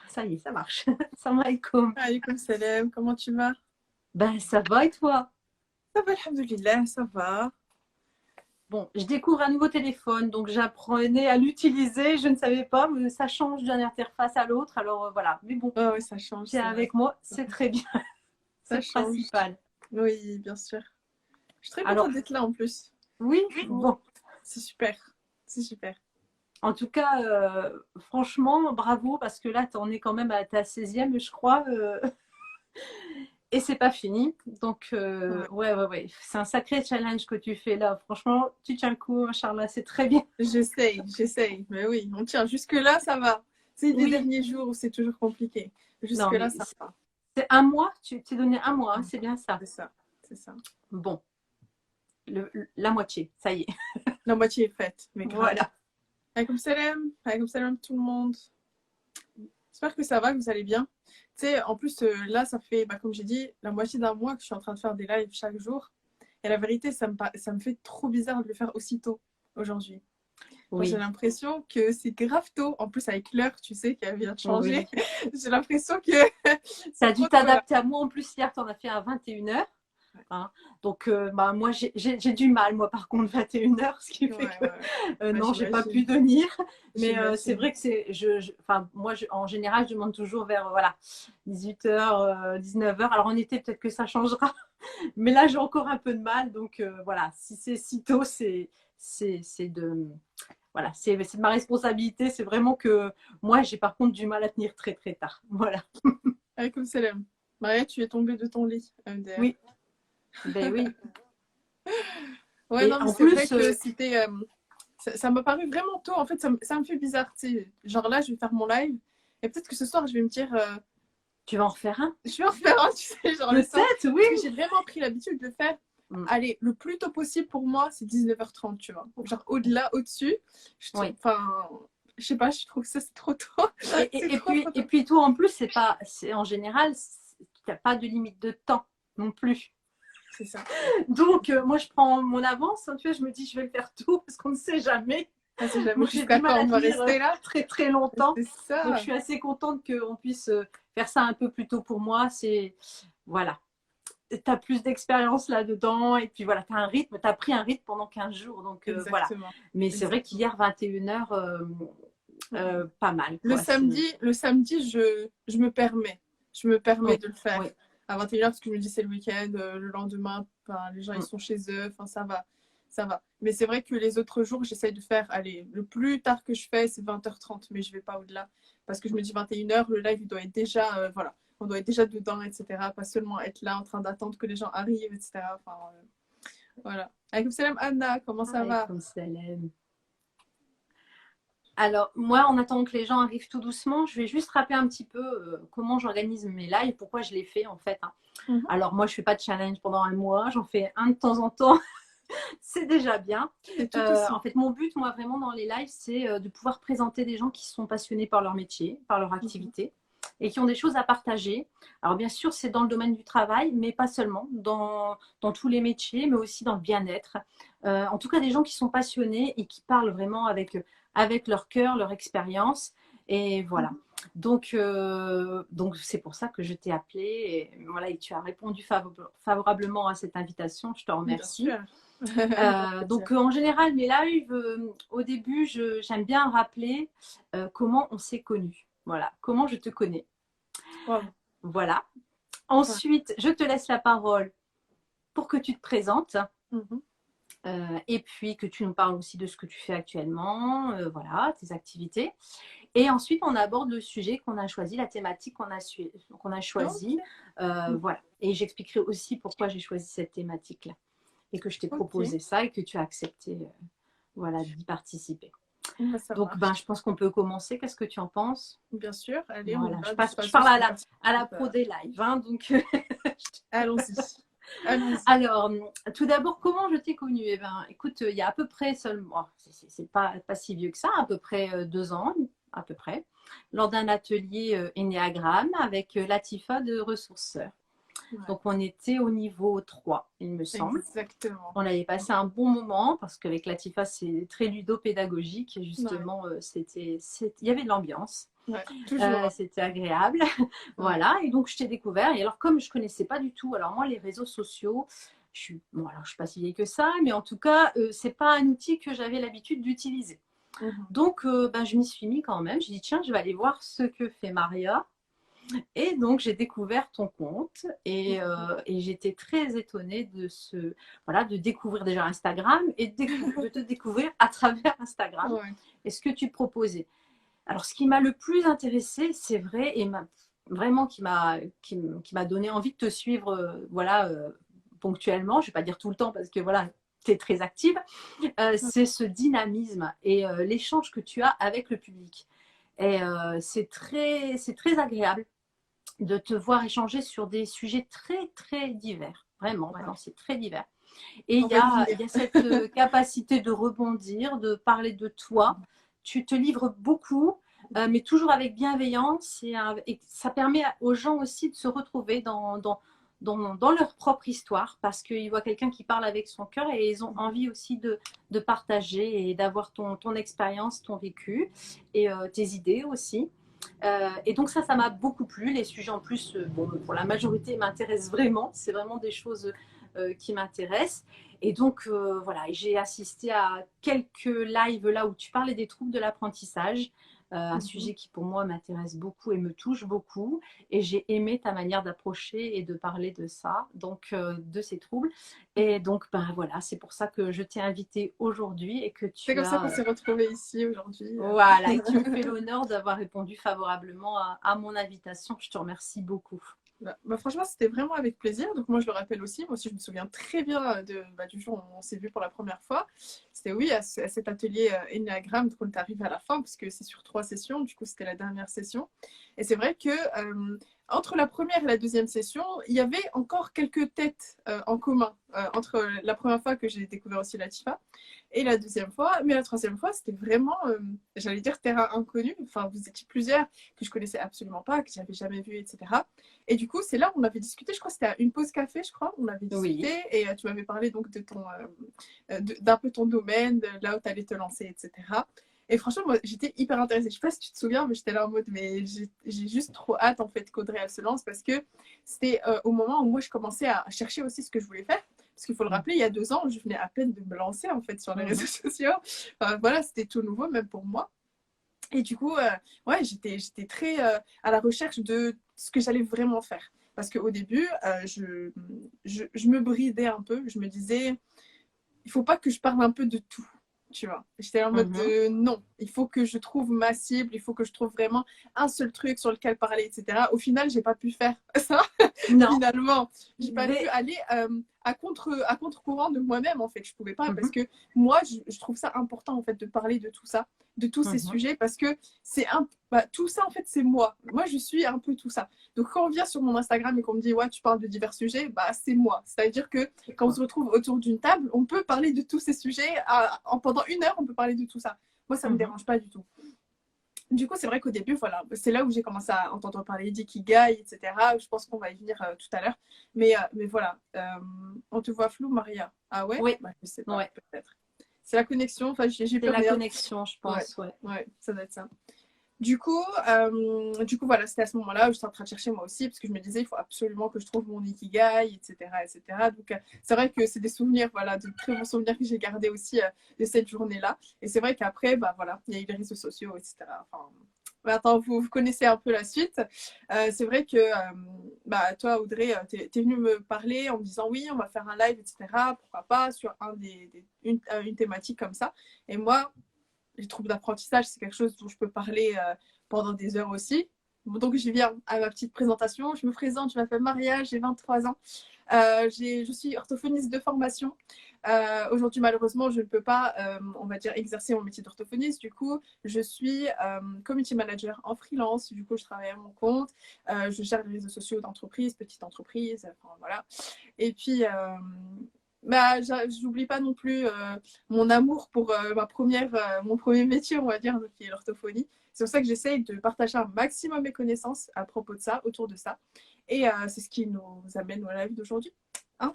Ça y est, ça marche. Salam alaikum. Alaykoum salam, comment tu vas? Ben, ça va et toi? Ça va, alhamdoulilah, ça va. Bon, je découvre un nouveau téléphone, donc j'apprenais à l'utiliser. Je ne savais pas, mais ça change d'une interface à l'autre. Alors voilà. Mais bon, Ouais, ça change, tu es c'est vrai. avec moi, c'est très bien. C'est Ça le change. principal. Oui, bien sûr. Je suis très Alors, contente d'être là en plus. oui, bon. C'est super. C'est super. En tout cas, franchement, bravo, parce que là, tu en es quand même à ta 16e, je crois. Et c'est pas fini. Donc, Ouais. ouais. C'est un sacré challenge que tu fais là. Franchement, tu tiens le coup, Charla, c'est très bien. J'essaye. Mais oui, on tient. Jusque-là, ça va. C'est les Oui, derniers jours où c'est toujours compliqué. non, Jusque-là, mais ça va. c'est un mois. Tu t'es donné un mois, hein, c'est bien ça. C'est ça. C'est ça. Bon, la moitié, ça y est. La moitié est faite, mais grave. Voilà. Alaykoum salam tout le monde. J'espère que ça va, que vous allez bien. Tu sais, en plus, là, ça fait, comme j'ai dit, la moitié d'un mois que je suis en train de faire des lives chaque jour. Et la vérité, ça me fait trop bizarre de le faire aussitôt aujourd'hui. Genre, j'ai Oui, l'impression que c'est grave tôt. En plus, avec l'heure, tu sais, qui vient de changer. oui. J'ai l'impression que Tu c'est as dû trop tôt là. t'adapter à moi. En plus, hier, tu en as fait à 21h. Hein. Donc, bah, moi, j'ai du mal, moi, par contre, 21h, ce qui fait que Ouais, non, j'ai pas pu j'imagine. venir. Mais c'est J'imagine. vrai que enfin, moi, en général, je demande toujours vers voilà, 18h, 19h. Alors, en été, peut-être que ça changera. Mais là, j'ai encore un peu de mal. Donc, voilà, si c'est si tôt, c'est de. Voilà, c'est de ma responsabilité. C'est vraiment que moi, j'ai par contre du mal à tenir très, très tard. Voilà. Alaykoum salam. Maria, tu es tombée de ton lit, MDR. Oui, ben oui. Ouais, Et non, mais en c'est vrai plus, que c'était. Ça m'a paru vraiment tôt. En fait, ça me fait bizarre. Tu sais. Genre là, je vais faire mon live. Et peut-être que ce soir, je vais me dire. tu vas en refaire un? Je vais en faire un, tu sais, genre le soir. Peut-être, oui. Parce que j'ai vraiment pris l'habitude de faire. Mm. Allez, le plus tôt possible pour moi, c'est 19h30, tu vois. Genre au-delà, au-dessus. Oui. Enfin, je sais pas, je trouve que ça, c'est trop tôt. Et, C'est et, et trop, puis, trop et tôt. puis toi, en plus, c'est en général, tu n'as pas de limite de temps non plus. C'est ça. Donc, moi, je prends mon avance. Hein, tu vois, je me dis, je vais le faire tout parce qu'on ne sait jamais. Ah, c'est jamais Moi, j'ai du jusqu'à mal quand à on va tenir rester là. très, très longtemps. C'est Donc, je ça. suis assez contente qu'on puisse faire ça un peu plus tôt pour moi. Voilà. Tu as plus d'expérience là-dedans. Et puis, voilà, tu as un rythme. Tu as pris un rythme pendant 15 jours. Donc, voilà. Exactement. Mais c'est vrai Exactement. qu'hier, 21h, pas mal, Le quoi. samedi, le samedi, je me permets. Je me permets Oui, de le faire oui. à 21h parce que je me dis c'est le week-end, le lendemain, les gens ils Mm. sont chez eux, enfin ça va. Ça va. Mais c'est vrai que les autres jours, j'essaye de faire, allez, le plus tard que je fais, c'est 20h30, mais je vais pas au-delà. Parce que je me dis 21h, le live, il doit être déjà, voilà, on doit être déjà dedans, etc. Pas seulement être là en train d'attendre que les gens arrivent, etc. Enfin, voilà. Alaykoum salam Anna, comment ça va? Alaykoum salam. Alors, moi, en attendant que les gens arrivent tout doucement, je vais juste rappeler un petit peu comment j'organise mes lives, pourquoi je les fais en fait. Hein. Mhm. Alors, moi, je ne fais pas de challenge pendant un mois, j'en fais un de temps en temps, c'est déjà bien. C'est tout aussi. En fait, mon but, moi, vraiment dans les lives, c'est de pouvoir présenter des gens qui sont passionnés par leur métier, par leur Mhm. activité et qui ont des choses à partager. Alors, bien sûr, c'est dans le domaine du travail, mais pas seulement, dans tous les métiers, mais aussi dans le bien-être. En tout cas, des gens qui sont passionnés et qui parlent vraiment avec leur cœur, leur expérience. Et voilà. Mhm. Donc c'est pour ça que je t'ai appelé et, voilà, et tu as répondu favorablement à cette invitation. Je te Bien remercie. sûr. Grand Donc plaisir. en général, mes lives, au début, j'aime bien rappeler comment on s'est connus. Voilà, comment je te connais. Wow. Voilà. Ouais. Ensuite, je te laisse la parole pour que tu te présentes. Mhm. Et puis que tu nous parles aussi de ce que tu fais actuellement, voilà, tes activités. Et ensuite, on aborde le sujet qu'on a choisi, la thématique qu'on a choisie. Ok. Mhm. Voilà. Et j'expliquerai aussi pourquoi j'ai choisi cette thématique-là et que je t'ai Ok. proposé ça et que tu as accepté voilà, d'y participer. Bah, ça Donc, marche. je pense qu'on peut commencer. Qu'est-ce que tu en penses? Bien sûr. Allez, on y Voilà, va. De toute je façon, parle c'est une à la participante. pro des lives. Hein, donc, Allons-y. Allons-y. alors, tout d'abord, comment je t'ai connue? Eh ben, écoute, il y a à peu près seulement, c'est pas si vieux que ça, à peu près 2 ans, à peu près, lors d'un atelier Ennéagramme avec Latifa de Ressourceurs. Ouais. Donc, on était au niveau 3, il me semble. Exactement. On avait passé un bon moment parce qu'avec Latifa, c'est très ludo-pédagogique. Et Ouais. justement, il y avait de l'ambiance. Ouais, toujours. C'était agréable. Voilà, et donc je t'ai découvert. Et alors, comme je connaissais pas du tout, alors moi, les réseaux sociaux, bon, alors, je suis pas si vieille que ça, mais en tout cas, c'est pas un outil que j'avais l'habitude d'utiliser. Donc, ben, je m'y suis mis quand même. J'ai dit, tiens, je vais aller voir ce que fait Maria. Et donc, j'ai découvert ton compte et j'étais très étonnée voilà, de découvrir déjà Instagram et de te découvrir à travers Instagram Ouais. et ce que tu proposais. Alors, ce qui m'a le plus intéressé, c'est vrai, et vraiment qui m'a donné envie de te suivre voilà, ponctuellement, je ne vais pas dire tout le temps parce que voilà, tu es très active, c'est ce dynamisme et l'échange que tu as avec le public. Et c'est très agréable de te voir échanger sur des sujets très, très divers. Vraiment, vraiment, c'est très divers. Et On va y venir. il y a cette capacité de rebondir, de parler de toi. Tu te livres beaucoup, mais toujours avec bienveillance. Et ça permet aux gens aussi de se retrouver dans leur propre histoire parce qu'ils voient quelqu'un qui parle avec son cœur et ils ont envie aussi de partager et d'avoir ton expérience, ton vécu et tes idées aussi. Et donc ça m'a beaucoup plu. Les sujets en plus, bon, pour la majorité, m'intéressent vraiment. C'est vraiment des choses qui m'intéressent. Et donc voilà, j'ai assisté à quelques lives là où tu parlais des troubles de l'apprentissage, un sujet qui pour moi m'intéresse beaucoup et me touche beaucoup. Et j'ai aimé ta manière d'approcher et de parler de ça, donc de ces troubles. Et donc ben voilà, c'est pour ça que je t'ai invité aujourd'hui et que C'est tu comme ça as qu'on s'est retrouvés ici aujourd'hui. voilà, et tu me fais l'honneur d'avoir répondu favorablement à mon invitation. Je te remercie beaucoup. Franchement, c'était vraiment avec plaisir. Donc moi, je le rappelle aussi. Moi aussi, je me souviens très bien du jour où on s'est vu pour la première fois. C'était oui, à cet atelier Enneagram qu'on est arrivé à la fin, parce que c'est sur 3 sessions. Du coup, c'était la dernière session. Et c'est vrai que entre la première et la deuxième session, il y avait encore quelques têtes en commun entre la première fois que j'ai découvert aussi Latifa et la deuxième fois. Mais la troisième fois, c'était vraiment, j'allais dire, terrain inconnu. Enfin, vous étiez plusieurs que je connaissais absolument pas, que j'avais jamais vu, etc. Et du coup, c'est là où on avait discuté, je crois que c'était à une pause café, je crois, on avait discuté, Oui. et tu m'avais parlé donc d'un peu ton domaine, de là où tu allais te lancer, etc. Et franchement, moi, j'étais hyper intéressée. Je sais pas si tu te souviens, mais j'étais là en mode, mais j'ai juste trop hâte, en fait, qu'Audrey, elle se lance, parce que c'était au moment où moi, je commençais à chercher aussi ce que je voulais faire. Parce qu'il faut le rappeler, il y a 2 ans, je venais à peine de me lancer, en fait, sur les réseaux sociaux. Enfin, voilà, c'était tout nouveau, même pour moi. Et du coup, ouais, j'étais très à la recherche de ce que j'allais vraiment faire. Parce qu'au début, je me bridais un peu. Je me disais, il faut pas que je parle un peu de tout. Tu vois, j'étais en mode de non, il faut que je trouve ma cible, il faut que je trouve vraiment un seul truc sur lequel parler, etc. Au final, j'ai pas pu faire ça. Non. Finalement, j'ai pas pu aller à contre-courant de moi-même, en fait. Je pouvais pas parce que moi, je trouve ça important, en fait, de parler de tout ça, de tous ces sujets, parce que tout ça, en fait, c'est moi. Moi, je suis un peu tout ça. Donc, quand on vient sur mon Instagram et qu'on me dit, ouais, tu parles de divers sujets, bah, c'est moi. C'est-à-dire que quand on se retrouve autour d'une table, on peut parler de tous ces sujets. Pendant 1 heure, on peut parler de tout ça. Moi, ça me dérange pas du tout. Du coup, c'est vrai qu'au début, voilà, c'est là où j'ai commencé à entendre parler d'ikigai, etc. Je pense qu'on va y venir tout à l'heure. Mais voilà, on te voit flou, Maria. Ah ouais? Oui. Bah, je sais pas, Ouais. peut-être. C'est la connexion, enfin, j'ai C'est plus la rien. connexion, je pense. Ouais, ça doit être ça. Du coup, voilà, c'était à ce moment-là où j'étais en train de chercher moi aussi, parce que je me disais, il faut absolument que je trouve mon ikigai, etc., etc. Donc, c'est vrai que c'est des souvenirs, voilà, de très bons souvenirs que j'ai gardés aussi de cette journée-là. Et c'est vrai qu'après, bah voilà, il y a eu les réseaux sociaux, etc. Enfin, attends, vous connaissez un peu la suite. C'est vrai que, bah, toi, Audrey, t'es venue me parler en me disant, oui, on va faire un live, etc. Pourquoi pas, sur une thématique comme ça. Et moi, les troubles d'apprentissage, c'est quelque chose dont je peux parler pendant des heures aussi. Donc, j'y viens à ma petite présentation. Je me présente, je m'appelle Maria, j'ai 23 ans. Je suis orthophoniste de formation. Aujourd'hui, malheureusement, je ne peux pas, on va dire, exercer mon métier d'orthophoniste. Du coup, je suis community manager en freelance. Du coup, je travaille à mon compte. Je gère les réseaux sociaux d'entreprise, petites entreprises. Enfin, voilà. Et puis, bah, j'oublie pas non plus mon amour pour mon premier métier, on va dire, qui est l'orthophonie. C'est pour ça que j'essaye de partager un maximum mes connaissances à propos de ça, autour de ça. Et c'est ce qui nous amène à la vie d'aujourd'hui. Hein?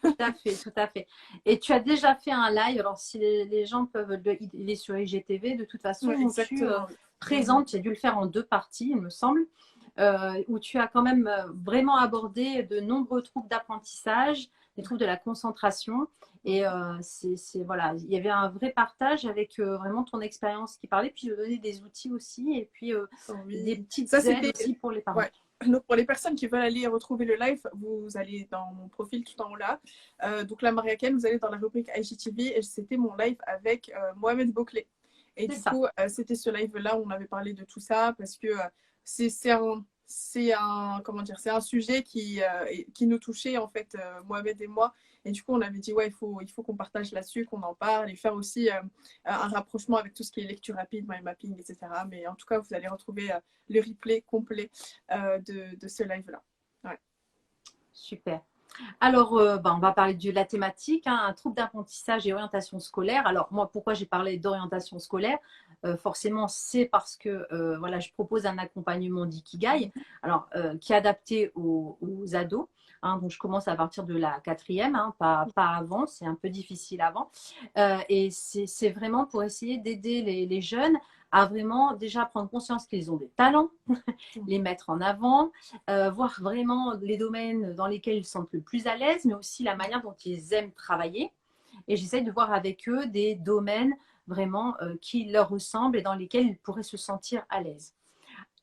Tout à fait, tout à fait. Et tu as déjà fait un live, alors si les gens peuvent, il est sur IGTV, de toute façon, Ouais, où exactement. présente. J'ai dû le faire en 2 parties, il me semble, où tu as quand même vraiment abordé de nombreux troubles d'apprentissage, des troubles de la concentration. Et voilà, il y avait un vrai partage avec vraiment ton expérience qui parlait, puis je donnais des outils aussi, et puis des Oui. petites Ça, aides c'était. aussi pour les parents. Ouais. Donc, pour les personnes qui veulent aller retrouver le live, vous allez dans mon profil tout en haut là. Donc, la Maria Ken, vous allez dans la rubrique IGTV et c'était mon live avec Mohamed Bouclé. Et C'est du ça. coup, c'était ce live-là où on avait parlé de tout ça parce que c'est un, comment dire, c'est un sujet qui nous touchait en fait, Mohamed et moi. Et du coup, on avait dit, ouais, il faut qu'on partage là-dessus, qu'on en parle et faire aussi un rapprochement avec tout ce qui est lecture rapide, mind mapping, etc. Mais en tout cas, vous allez retrouver le replay complet de ce live-là. Ouais. Super. Alors, on va parler de la thématique, hein, un trouble d'apprentissage et orientation scolaire. Alors, moi, pourquoi j'ai parlé d'orientation scolaire? Forcément, c'est parce que voilà, je propose un accompagnement d'Ikigai, alors, qui est adapté aux ados. Hein, donc, je commence à partir de la 4e, hein, pas avant, c'est un peu difficile avant. Et c'est vraiment pour essayer d'aider les jeunes à vraiment déjà prendre conscience qu'ils ont des talents, les mettre en avant, voir vraiment les domaines dans lesquels ils se sentent le plus à l'aise, mais aussi la manière dont ils aiment travailler. Et j'essaye de voir avec eux des domaines vraiment qui leur ressemblent et dans lesquels ils pourraient se sentir à l'aise.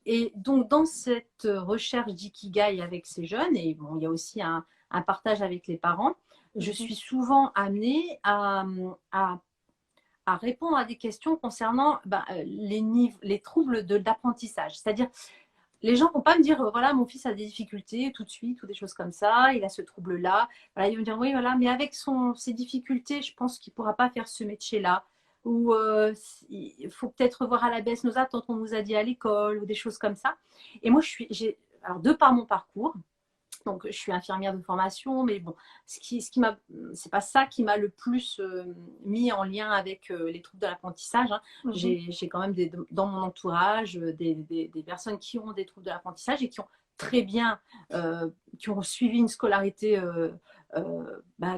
Et donc, dans cette recherche d'ikigai avec ces jeunes, et bon, il y a aussi un partage avec les parents, je suis souvent amenée à répondre à des questions concernant les troubles d'apprentissage. C'est-à-dire, les gens ne vont pas me dire, voilà, mon fils a des difficultés tout de suite ou des choses comme ça, il a ce trouble-là. Voilà, ils vont me dire, oui, voilà, mais avec ses difficultés, je pense qu'il ne pourra pas faire ce métier-là. Ou il faut peut-être revoir à la baisse nos attentes, on nous a dit à l'école, ou des choses comme ça. Et moi, alors, de par mon parcours, donc, je suis infirmière de formation, mais bon, c'est pas ça qui m'a le plus mis en lien avec les troubles de l'apprentissage. Hein. J'ai quand même dans mon entourage des personnes qui ont des troubles de l'apprentissage et qui ont très bien, qui ont suivi une scolarité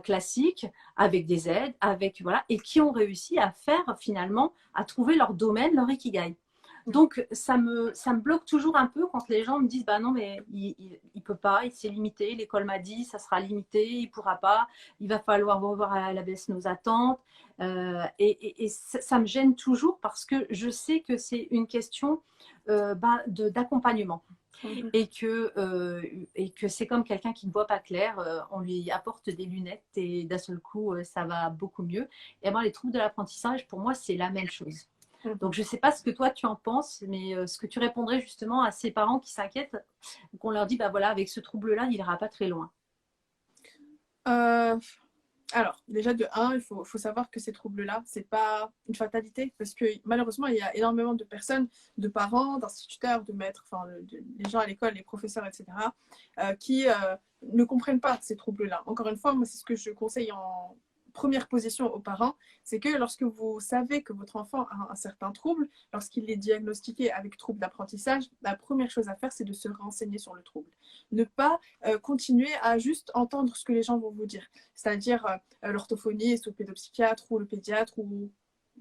classique avec des aides, voilà, et qui ont réussi à faire finalement, à trouver leur domaine, leur ikigai. Donc, ça me bloque toujours un peu quand les gens me disent, bah non, mais il peut pas, il s'est limité, l'école m'a dit, ça sera limité, il pourra pas, il va falloir revoir à la baisse nos attentes. Et ça me gêne toujours parce que je sais que c'est une question d'accompagnement. Et que c'est comme quelqu'un qui ne voit pas clair, on lui apporte des lunettes et d'un seul coup, ça va beaucoup mieux. Et ben, les troubles de l'apprentissage, pour moi, c'est la même chose. Donc, je ne sais pas ce que toi tu en penses, mais ce que tu répondrais justement à ces parents qui s'inquiètent, qu'on leur dit, bah voilà, avec ce trouble-là, il n'ira pas très loin. Alors, déjà de 1, il faut savoir que ces troubles-là, ce n'est pas une fatalité parce que malheureusement, il y a énormément de personnes, de parents, d'instituteurs, de maîtres, enfin, les gens à l'école, les professeurs, etc., qui ne comprennent pas ces troubles-là. Encore une fois, moi, c'est ce que je conseille en première position aux parents, c'est que lorsque vous savez que votre enfant a un certain trouble, lorsqu'il est diagnostiqué avec trouble d'apprentissage, la première chose à faire, c'est de se renseigner sur le trouble. Ne pas continuer à juste entendre ce que les gens vont vous dire, c'est-à-dire l'orthophoniste ou le pédopsychiatre ou le pédiatre ou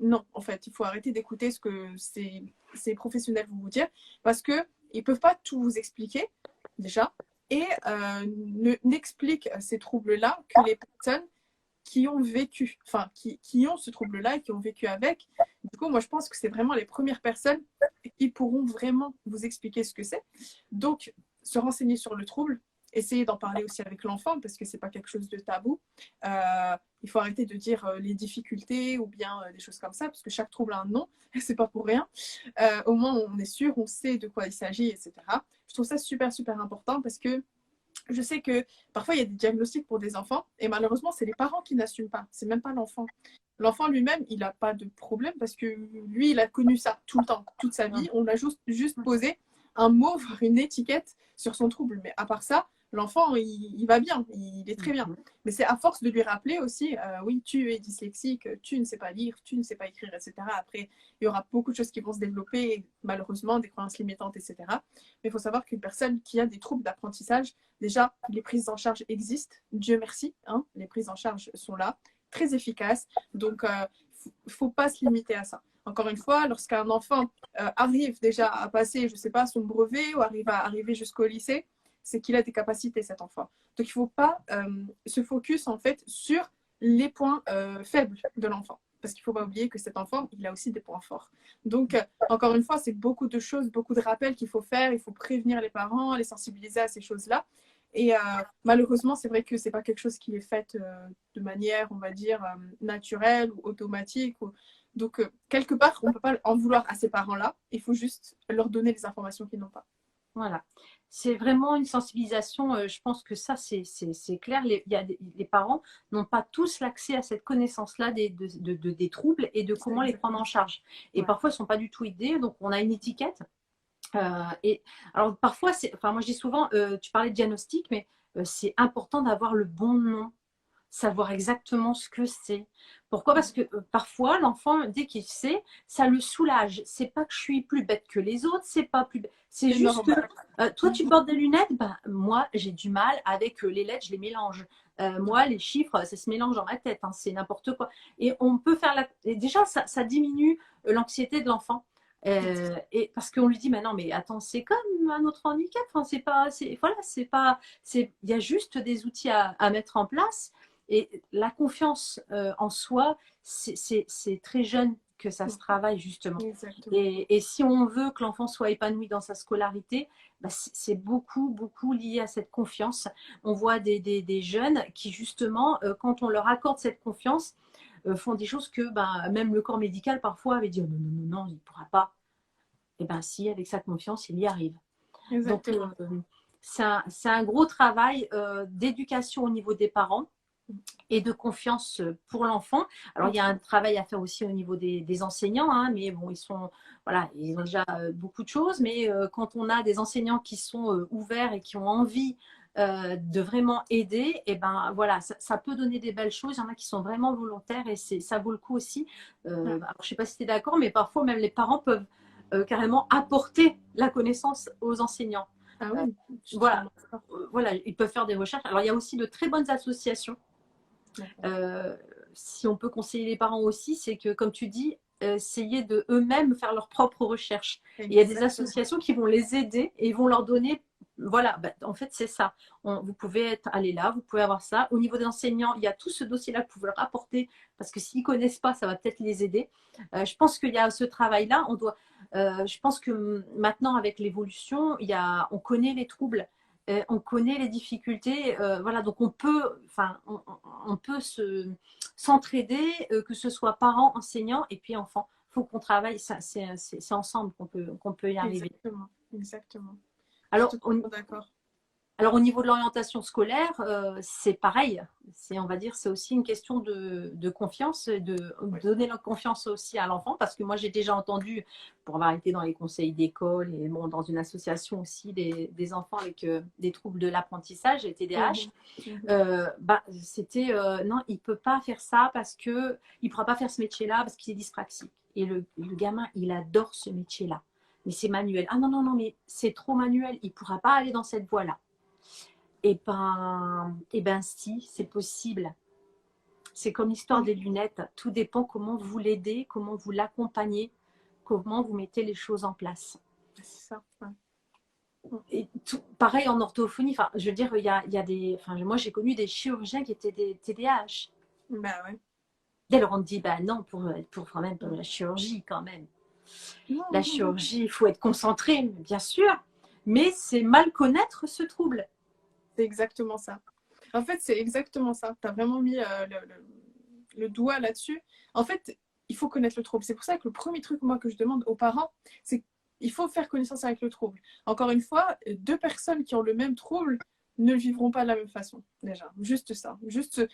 non, en fait, il faut arrêter d'écouter ce que ces professionnels vont vous dire parce qu'ils ne peuvent pas tout vous expliquer déjà et n'expliquent ces troubles-là que les personnes qui ont vécu, enfin, qui ont ce trouble-là et qui ont vécu avec. Du coup, moi, je pense que c'est vraiment les premières personnes qui pourront vraiment vous expliquer ce que c'est. Donc, se renseigner sur le trouble, essayer d'en parler aussi avec l'enfant parce que c'est pas quelque chose de tabou. Il faut arrêter de dire les difficultés ou bien des choses comme ça parce que chaque trouble a un nom, c'est pas pour rien. Au moins, on est sûr, on sait de quoi il s'agit, etc. Je trouve ça super, super important parce que je sais que parfois il y a des diagnostics pour des enfants et malheureusement c'est les parents qui n'assument pas, c'est même pas l'enfant. L'enfant lui-même il n'a pas de problème parce que lui il a connu ça tout le temps, toute sa vie, on a juste posé un mot, une étiquette sur son trouble, mais à part ça l'enfant il va bien, il est très bien. Mais c'est à force de lui rappeler aussi, oui tu es dyslexique, tu ne sais pas lire, tu ne sais pas écrire, etc. Après il y aura beaucoup de choses qui vont se développer, malheureusement des croyances limitantes, etc. Mais il faut savoir qu'une personne qui a des troubles d'apprentissage, déjà, les prises en charge existent, Dieu merci, les prises en charge sont là, très efficaces. Donc, il ne faut pas se limiter à ça. Encore une fois, lorsqu'un enfant arrive déjà à passer, je sais pas, son brevet ou arriver jusqu'au lycée, c'est qu'il a des capacités, cet enfant. Donc, il ne faut pas se focus en fait sur les points faibles de l'enfant. Parce qu'il ne faut pas oublier que cet enfant, il a aussi des points forts. Donc, encore une fois, c'est beaucoup de choses, beaucoup de rappels qu'il faut faire. Il faut prévenir les parents, les sensibiliser à ces choses-là. Et malheureusement, c'est vrai que ce n'est pas quelque chose qui est fait de manière, on va dire, naturelle ou automatique. Donc, quelque part, on ne peut pas en vouloir à ces parents-là. Il faut juste leur donner les informations qu'ils n'ont pas. Voilà. C'est vraiment une sensibilisation. Je pense que ça, c'est clair. Les parents n'ont pas tous l'accès à cette connaissance-là des troubles et de comment les prendre en charge. Et parfois, ils ne sont pas du tout aidés. Donc, on a une étiquette. Et alors, parfois, moi, je dis souvent, tu parlais de diagnostic, mais c'est important d'avoir le bon nom, savoir exactement ce que c'est. Pourquoi? Parce que parfois, l'enfant, dès qu'il sait, ça le soulage. C'est pas que je suis plus bête que les autres, c'est pas plus bête. C'est juste que toi, tu portes des lunettes, ben, moi, j'ai du mal avec les lettres, je les mélange. Moi, les chiffres, ça se mélange dans ma tête, hein, c'est n'importe quoi. Et on peut faire et déjà, ça diminue l'anxiété de l'enfant. Et parce qu'on lui dit, mais non, mais attends, c'est comme un autre handicap. Enfin, c'est pas, voilà, c'est pas, il y a juste des outils à mettre en place. Et la confiance en soi, c'est très jeune que ça se travaille justement. Et si on veut que l'enfant soit épanoui dans sa scolarité, bah, c'est beaucoup, beaucoup lié à cette confiance. On voit des jeunes qui justement, quand on leur accorde cette confiance, font des choses que bah, même le corps médical parfois avait dit oh, non, non, non, non, il ne pourra pas. Et bien si, avec sa confiance, il y arrive. Exactement. Donc, c'est un gros travail d'éducation au niveau des parents et de confiance pour l'enfant. Alors, il y a un travail à faire aussi au niveau des enseignants, hein, mais bon, voilà, ils ont déjà beaucoup de choses, mais quand on a des enseignants qui sont ouverts et qui ont envie de vraiment aider, et ben voilà, ça peut donner des belles choses. Il y en a qui sont vraiment volontaires et ça vaut le coup aussi. Alors, je ne sais pas si tu es d'accord, mais parfois même les parents peuvent carrément apporter la connaissance aux enseignants. Ah oui, voilà, ils peuvent faire des recherches. Alors, il y a aussi de très bonnes associations. Si on peut conseiller les parents aussi, c'est que, comme tu dis, essayer de eux-mêmes faire leurs propres recherches. Il y a des associations qui vont les aider et vont leur donner. Voilà, bah, en fait, c'est ça. Vous pouvez aller là, vous pouvez avoir ça. Au niveau des enseignants, il y a tout ce dossier-là que vous pouvez leur apporter parce que s'ils ne connaissent pas, ça va peut-être les aider. Je pense qu'il y a ce travail-là. Je pense que maintenant, avec l'évolution, on connaît les troubles. On connaît les difficultés, voilà, donc on peut s'entraider, que ce soit parents, enseignants et puis enfants. Il faut qu'on travaille, c'est ensemble qu'on peut y arriver. Exactement. Alors, d'accord. Alors au niveau de l'orientation scolaire, c'est pareil. On va dire, c'est aussi une question de confiance, de donner la confiance aussi à l'enfant, parce que moi j'ai déjà entendu, pour avoir été dans les conseils d'école et bon, dans une association aussi des enfants avec des troubles de l'apprentissage, les TDAH, c'était non, il peut pas faire ça parce que il pourra pas faire ce métier-là parce qu'il est dyspraxique. Et le gamin, il adore ce métier-là. Mais c'est manuel. Ah non, non, non, mais c'est trop manuel. Il pourra pas aller dans cette voie-là. Eh ben si, c'est possible. C'est comme l'histoire des lunettes. Tout dépend comment vous l'aidez, comment vous l'accompagnez, comment vous mettez les choses en place. C'est ça. Et pareil en orthophonie. Enfin, je veux dire, il y a des. Enfin, moi, j'ai connu des chirurgiens qui étaient des TDAH. Bah ouais. Dès lors, on dit, bah non, pour la chirurgie, quand même. La chirurgie, il faut être concentré, bien sûr, mais c'est mal connaître ce trouble. C'est exactement ça. En fait, c'est exactement ça. Tu as vraiment mis le doigt là-dessus. En fait, il faut connaître le trouble. C'est pour ça que le premier truc, moi, que je demande aux parents, c'est qu'il faut faire connaissance avec le trouble. Encore une fois, deux personnes qui ont le même trouble ne le vivront pas de la même façon, déjà. Juste ça. Juste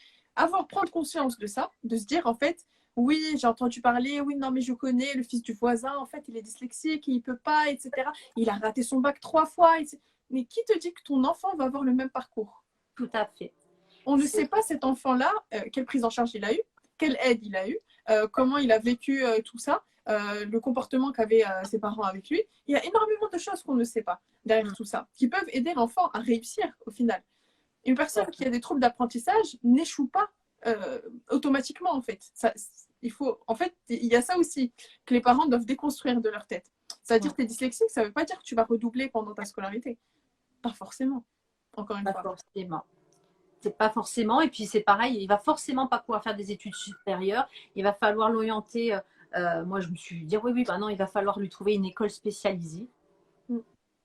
prendre conscience de ça, de se dire, en fait, oui, j'ai entendu parler, oui, non, mais je connais le fils du voisin, en fait, il est dyslexique, il ne peut pas, etc. Il a raté son bac 3 fois, etc. Mais qui te dit que ton enfant va avoir le même parcours? Tout à fait. On ne sait pas cet enfant-là, quelle prise en charge il a eu, quelle aide il a eu, comment il a vécu tout ça, le comportement qu'avaient ses parents avec lui. Il y a énormément de choses qu'on ne sait pas derrière tout ça, qui peuvent aider l'enfant à réussir au final. Une personne qui a des troubles d'apprentissage n'échoue pas automatiquement en fait. En fait, il y a ça aussi que les parents doivent déconstruire de leur tête. C'est-à-dire que tu es dyslexique, ça ne veut pas dire que tu vas redoubler pendant ta scolarité. Pas forcément, encore une Pas fois. forcément. C'est pas forcément. Et puis c'est pareil, il va forcément pas pouvoir faire des études supérieures. Il va falloir l'orienter. Moi, je me suis dit, oui, bah non, il va falloir lui trouver une école spécialisée.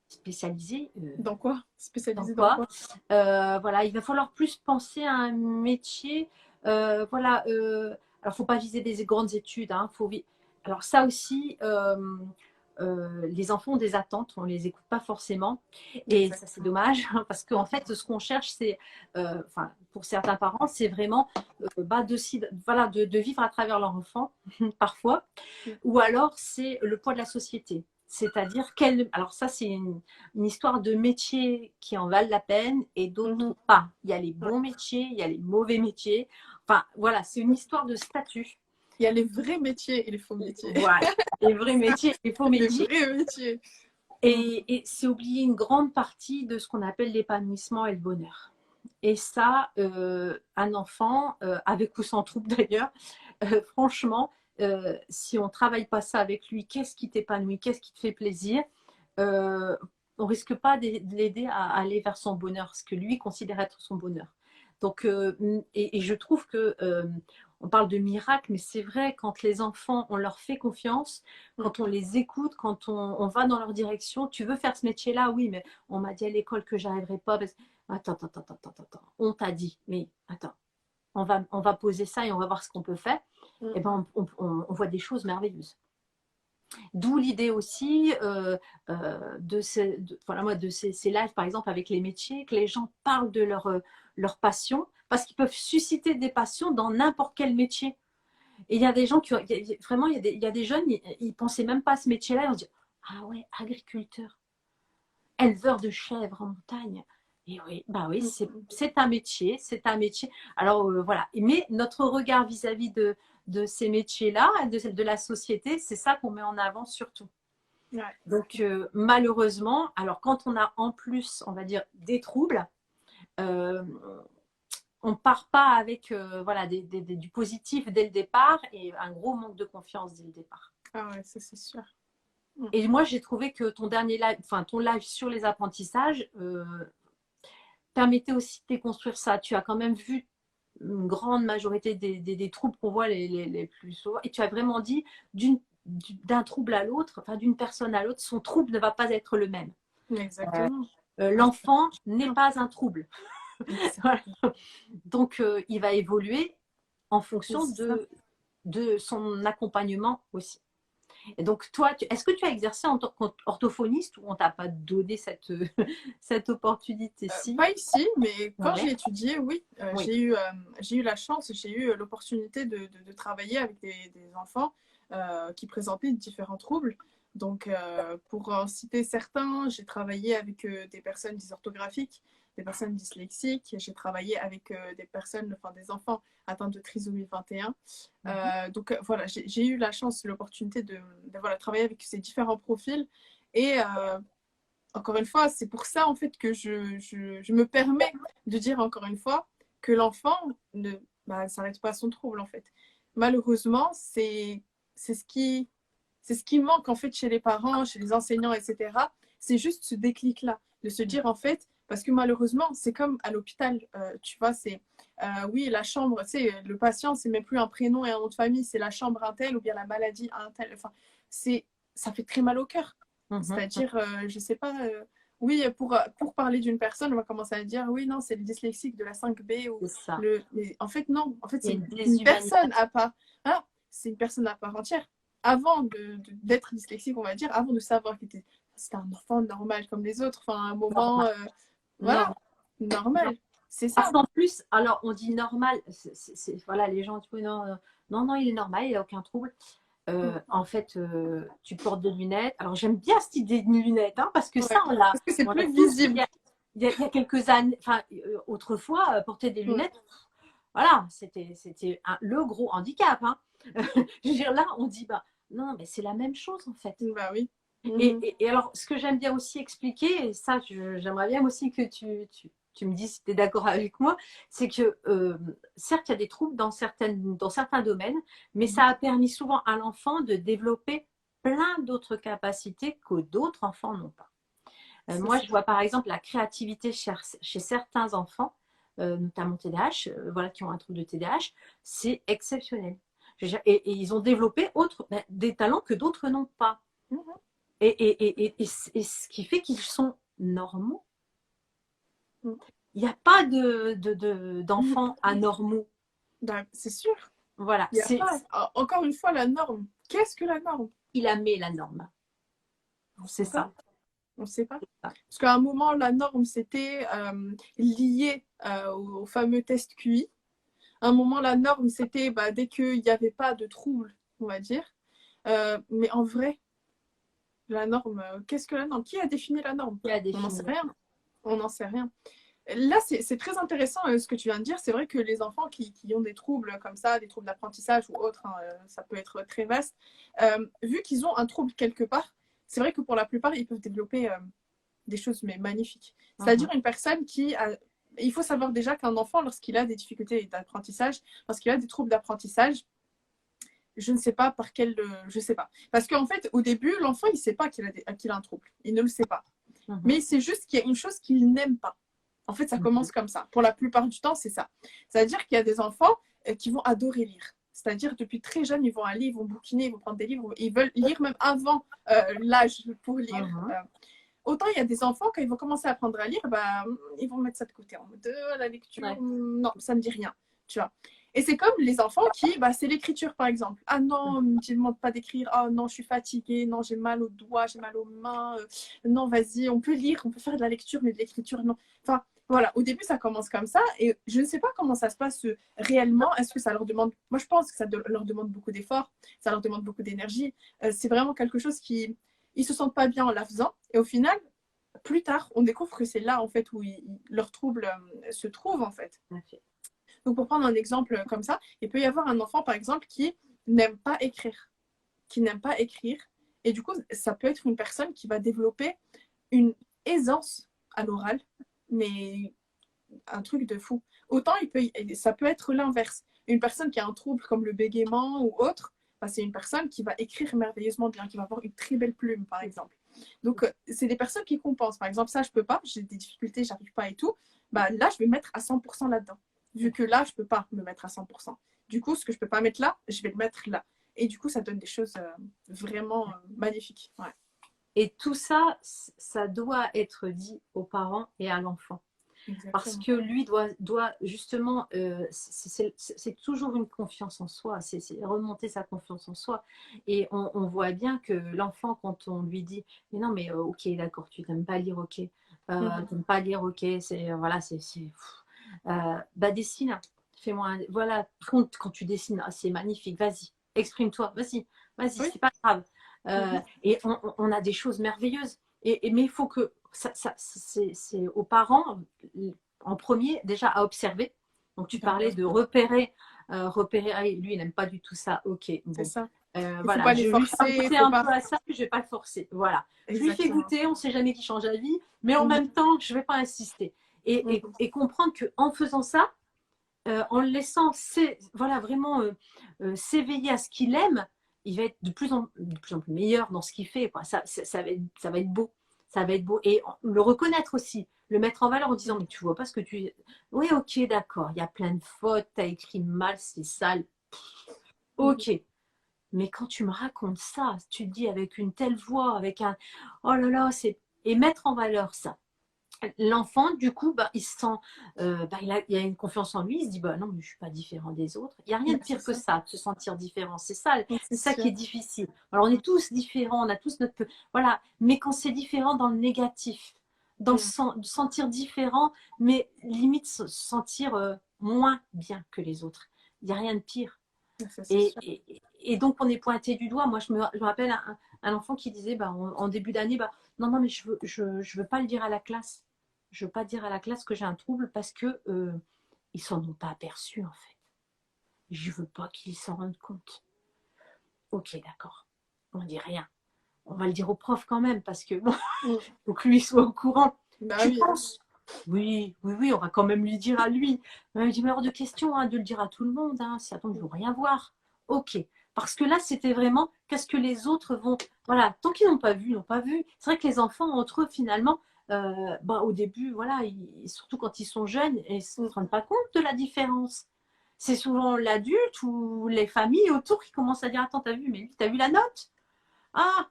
Spécialisée Dans quoi? dans Spécialisé dans quoi quoi? Voilà, il va falloir plus penser à un métier. Voilà. Alors, faut pas viser des grandes études. Hein, alors ça aussi. Les enfants ont des attentes, on les écoute pas forcément, et ça c'est dommage parce qu'en fait ce qu'on cherche c'est, enfin pour certains parents c'est vraiment voilà, de vivre à travers leur enfant parfois, ou alors c'est le poids de la société. C'est-à-dire alors ça c'est une histoire de métiers qui en valent la peine et d'autres pas. Il y a les bons métiers, il y a les mauvais métiers. Enfin voilà, c'est une histoire de statut. Il y a les vrais métiers et les faux métiers. Voilà, les vrais métiers, les faux métiers. Les vrais métiers. Et c'est oublier une grande partie de ce qu'on appelle l'épanouissement et le bonheur. Et ça, un enfant, avec ou sans trouble d'ailleurs, franchement, si on ne travaille pas ça avec lui, qu'est-ce qui t'épanouit, qu'est-ce qui te fait plaisir, on ne risque pas de l'aider à aller vers son bonheur, ce que lui considère être son bonheur. Donc, et je trouve que on parle de miracle, mais c'est vrai, quand les enfants, on leur fait confiance, quand on les écoute, quand on va dans leur direction, tu veux faire ce métier-là, oui, mais on m'a dit à l'école que j'arriverai pas. Attends, on t'a dit, mais attends, on va poser ça et on va voir ce qu'on peut faire. Et ben, on voit des choses merveilleuses. D'où l'idée aussi voilà, moi, de ces lives, par exemple, avec les métiers, que les gens parlent de leur passion, parce qu'ils peuvent susciter des passions dans n'importe quel métier. Et il y a des gens qui, vraiment, il y a des jeunes, ils ne pensaient même pas à ce métier-là, ils vont se dire, ah ouais, agriculteur, éleveur de chèvres en montagne. Et oui, bah oui, c'est un métier, c'est un métier. Alors voilà, mais notre regard vis-à-vis de ces métiers-là, de la société, c'est ça qu'on met en avant surtout. Ouais. Donc malheureusement, alors quand on a en plus, on va dire, des troubles, on part pas avec voilà, du positif dès le départ et un gros manque de confiance dès le départ. Ah ouais, ça c'est sûr. Et moi, j'ai trouvé que ton dernier live, enfin ton live sur les apprentissages, permettait aussi de déconstruire ça. Tu as quand même vu une grande majorité des troubles qu'on voit les plus souvent. Et tu as vraiment dit, d'un trouble à l'autre, enfin d'une personne à l'autre, son trouble ne va pas être le même. Exactement. L'enfant n'est pas un trouble. Voilà. Donc, il va évoluer en fonction de son accompagnement aussi. Et donc, toi, est-ce que tu as exercé en tant qu'orthophoniste ou on t'a pas donné cette opportunité? Pas ici, mais quand Ouais. j'ai étudié, oui, Oui. j'ai eu la chance, j'ai eu l'opportunité de travailler avec des enfants qui présentaient différents troubles. Donc, pour en citer certains, j'ai travaillé avec des personnes dysorthographiques, des personnes dyslexiques, j'ai travaillé avec des enfants atteints de trisomie 21. Donc, voilà, j'ai eu la chance, l'opportunité de voilà, travailler avec ces différents profils. Et encore une fois, c'est pour ça en fait que je me permets de dire encore une fois que l'enfant ne s'arrête pas à son trouble en fait. Malheureusement, c'est ce qui manque en fait chez les parents, chez les enseignants, etc. C'est juste ce déclic-là, de se dire en fait, parce que malheureusement, c'est comme à l'hôpital, tu vois, c'est oui, la chambre, tu sais, le patient, c'est même plus un prénom et un nom de famille, c'est la chambre un tel ou bien la maladie un tel. Enfin, ça fait très mal au cœur. C'est-à-dire, je sais pas, oui, pour parler d'une personne, on va commencer à dire, oui, non, c'est le dyslexique de la 5B. Ou ça. Mais en fait, non, en fait, c'est une personne à part. Hein, c'est une personne à part entière. Avant d'être dyslexique, on va dire, avant de savoir que c'était un enfant normal comme les autres, enfin, un moment, voilà, normal. C'est ça. Parce qu'en plus, alors on dit normal, voilà, les gens disent non, il est normal, il n'a aucun trouble. En fait, tu portes des lunettes. Alors j'aime bien cette idée de lunettes, hein, parce que ça, on l'a. Parce que c'est On plus tous, visible. il y a quelques années, enfin, autrefois, porter des lunettes, voilà, c'était le gros handicap. Hein. Je veux dire, là, on dit, bah, non, mais c'est la même chose, en fait. Bah oui. Et alors, ce que j'aime bien aussi expliquer, et ça, j'aimerais bien aussi que tu me dis si tu es d'accord avec moi, c'est que certes, il y a des troubles dans certains domaines, mais ça a permis souvent à l'enfant de développer plein d'autres capacités que d'autres enfants n'ont pas. Moi, je vois par exemple la créativité chez certains enfants, notamment TDAH, voilà, qui ont un trouble de TDAH, c'est exceptionnel. Et ils ont développé des talents que d'autres n'ont pas. Et ce qui fait qu'ils sont normaux. Il n'y a pas d'enfants anormaux. C'est sûr. Voilà. Il y a pas. Encore une fois, la norme. Qu'est-ce que la norme? Il a mis la norme. C'est ça. On ne sait pas. Parce qu'à un moment, la norme, c'était lié au fameux test QI. À un moment, la norme, c'était dès qu'il n'y avait pas de trouble, on va dire. Mais en vrai, la norme, qu'est-ce que la norme? Qui a défini la norme? On n'en sait rien. On n'en sait rien. Là, c'est très intéressant ce que tu viens de dire. C'est vrai que les enfants qui ont des troubles comme ça, des troubles d'apprentissage ou autres, ça peut être très vaste, vu qu'ils ont un trouble quelque part, c'est vrai que pour la plupart, ils peuvent développer des choses mais magnifiques. C'est-à-dire une personne qui a... Il faut savoir déjà qu'un enfant, lorsqu'il a des difficultés d'apprentissage, lorsqu'il a des troubles d'apprentissage, je ne sais pas par quel... je ne sais pas. Parce qu'en fait, au début, l'enfant, il ne sait pas qu'il a un trouble. Il ne le sait pas. Mais c'est juste qu'il y a une chose qu'il n'aime pas. En fait, ça commence comme ça. Pour la plupart du temps, c'est ça. C'est-à-dire qu'il y a des enfants qui vont adorer lire. C'est-à-dire, depuis très jeune, ils vont aller, ils vont bouquiner, ils vont prendre des livres, ils veulent lire même avant l'âge pour lire. Autant il y a des enfants, quand ils vont commencer à apprendre à lire, ils vont mettre ça de côté en mode la lecture, non, ça ne me dit rien. Tu vois. Et c'est comme les enfants qui, c'est l'écriture par exemple. Ah non, ne me demande pas d'écrire. Ah non, je suis fatiguée. Non, j'ai mal aux doigts, j'ai mal aux mains. Non, vas-y, on peut lire, on peut faire de la lecture, mais de l'écriture, non. Enfin, voilà, au début, ça commence comme ça. Et je ne sais pas comment ça se passe réellement. Est-ce que ça leur demande... Moi, je pense que ça leur demande beaucoup d'efforts. Ça leur demande beaucoup d'énergie. C'est vraiment quelque chose qui... Ils ne se sentent pas bien en la faisant. Et au final, plus tard, on découvre que c'est là, en fait, où leur trouble se trouve, en fait. Okay. Donc, pour prendre un exemple comme ça, il peut y avoir un enfant, par exemple, qui n'aime pas écrire. Et du coup, ça peut être une personne qui va développer une aisance à l'oral, mais un truc de fou. Autant, ça peut être l'inverse. Une personne qui a un trouble comme le bégaiement ou autre, c'est une personne qui va écrire merveilleusement bien, qui va avoir une très belle plume, par exemple. Donc, c'est des personnes qui compensent. Par exemple, ça, je peux pas, j'ai des difficultés, j'arrive pas et tout. Là, je vais mettre à 100% là-dedans. Vu que là, je peux pas me mettre à 100%. Du coup, ce que je peux pas mettre là, je vais le mettre là. Et du coup, ça donne des choses vraiment magnifiques. Ouais. Et tout ça, ça doit être dit aux parents et à l'enfant. Exactement. Parce que lui doit justement, c'est toujours une confiance en soi, c'est remonter sa confiance en soi. Et on voit bien que l'enfant, quand on lui dit, mais non, mais ok, d'accord, tu n'aimes pas lire, ok, tu n'aimes pas lire, ok, voilà, dessine, fais-moi voilà, quand tu dessines, c'est magnifique, vas-y, exprime-toi, vas-y, oui. C'est pas grave. Et on a des choses merveilleuses. Mais il faut que c'est aux parents en premier déjà à observer. Donc tu parlais de repérer, lui il n'aime pas du tout ça, ok, bon. C'est ça. Voilà, pas les forcer, je vais un peu à ça, je vais pas le forcer, voilà. Exactement. Je lui fais goûter, on sait jamais qui change la vie, mais en même temps je vais pas insister et comprendre que en faisant ça, en le laissant vraiment s'éveiller à ce qu'il aime, il va être de plus en plus meilleur dans ce qu'il fait. Ça va être beau. Ça va être beau. Et le reconnaître aussi, le mettre en valeur en disant, mais tu vois pas ce que tu... Oui, ok, d'accord, il y a plein de fautes, tu as écrit mal, c'est sale. Ok. Mais quand tu me racontes ça, tu te dis avec une telle voix, avec un... Oh là là, c'est... Et mettre en valeur ça. L'enfant, du coup, il se sent, il a une confiance en lui, il se dit, non, mais je ne suis pas différent des autres. Il n'y a rien de pire que ça, de se sentir différent. C'est ça qui est difficile. Alors, on est tous différents, on a tous notre... Voilà, mais quand c'est différent dans le négatif, dans le sentir différent, mais limite se sentir moins bien que les autres. Il n'y a rien de pire. Et donc, on est pointé du doigt. Moi, je me rappelle un enfant qui disait, en début d'année, non, mais je veux pas le dire à la classe. Je veux pas dire à la classe que j'ai un trouble parce que ils s'en ont pas aperçu en fait. Je veux pas qu'ils s'en rendent compte. Ok, d'accord. On dit rien. On va le dire au prof quand même parce que bon, faut que lui soit au courant. Oui, oui, oui, on va quand même lui dire à lui. Il dit, mais hors de question hein, de le dire à tout le monde. Hein. Si attends, ils vont rien voir. Ok. Parce que là, c'était vraiment, qu'est-ce que les autres vont. Voilà, tant qu'ils n'ont pas vu, ils n'ont pas vu. C'est vrai que les enfants, entre eux, finalement, au début, voilà, surtout quand ils sont jeunes, ils ne se Mm. rendent pas compte de la différence. C'est souvent l'adulte ou les familles autour qui commencent à dire, attends, t'as vu, mais lui, t'as vu la note? Ah,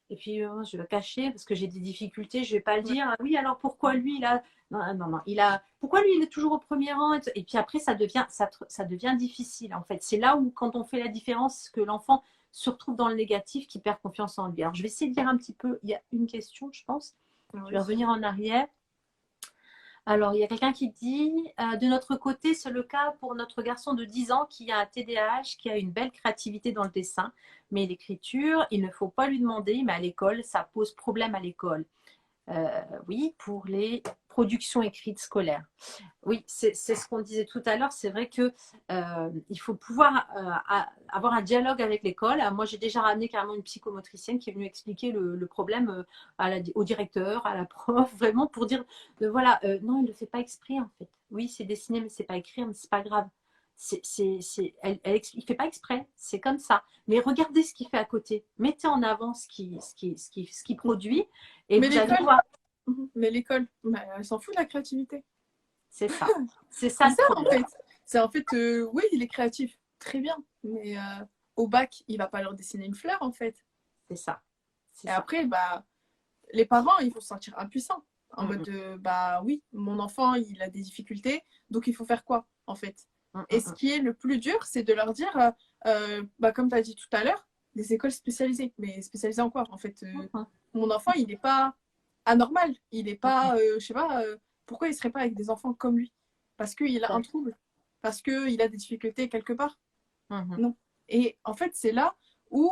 et puis, je vais cacher parce que j'ai des difficultés, je ne vais pas le Ouais. dire. Ah oui, alors pourquoi lui, il a. Non, non, non, il a. Pourquoi lui, il est toujours au premier rang? Et puis après, ça devient difficile, en fait. C'est là où, quand on fait la différence, que l'enfant se retrouve dans le négatif, qui perd confiance en lui. Alors, je vais essayer de dire un petit peu. Il y a une question, je pense. Je vais Oui. revenir en arrière. Alors, il y a quelqu'un qui dit, de notre côté, c'est le cas pour notre garçon de 10 ans qui a un TDAH, qui a une belle créativité dans le dessin, mais l'écriture, il ne faut pas lui demander, mais à l'école, ça pose problème à l'école. Oui, pour les productions écrites scolaires. Oui, c'est ce qu'on disait tout à l'heure. C'est vrai que il faut pouvoir avoir un dialogue avec l'école. Moi, j'ai déjà ramené carrément une psychomotricienne qui est venue expliquer le problème au directeur, à la prof, vraiment pour dire voilà, non, il ne le fait pas exprès en fait. Oui, c'est dessiné, mais c'est pas écrire, mais c'est pas grave. Il fait pas exprès, c'est comme ça. Mais regardez ce qu'il fait à côté. Mettez en avant ce qui produit et Mais vous allez l'école, voir. mais l'école, bah, elle s'en fout de la créativité. C'est ça. C'est ça C'est le ça en problème. fait. C'est en fait, oui, il est créatif, très bien. Mais au bac, il va pas leur dessiner une fleur en fait. C'est ça. C'est Et ça. après, bah, les parents, ils vont se sentir impuissants. En Mm, mode, mm, bah oui, mon enfant, il a des difficultés, donc il faut faire quoi en fait? mm, Et mm, ce mm. qui est le plus dur, c'est de leur dire, bah, comme tu as dit tout à l'heure, des écoles spécialisées. Mais spécialisées en quoi? En fait, Mhm, mon enfant, il n'est pas anormal. Il n'est mhm. pas, je sais pas, pourquoi il serait pas avec des enfants comme lui? Parce qu'il a un trouble? Parce qu'il a des difficultés quelque part? Mhm. Non. Et en fait, c'est là où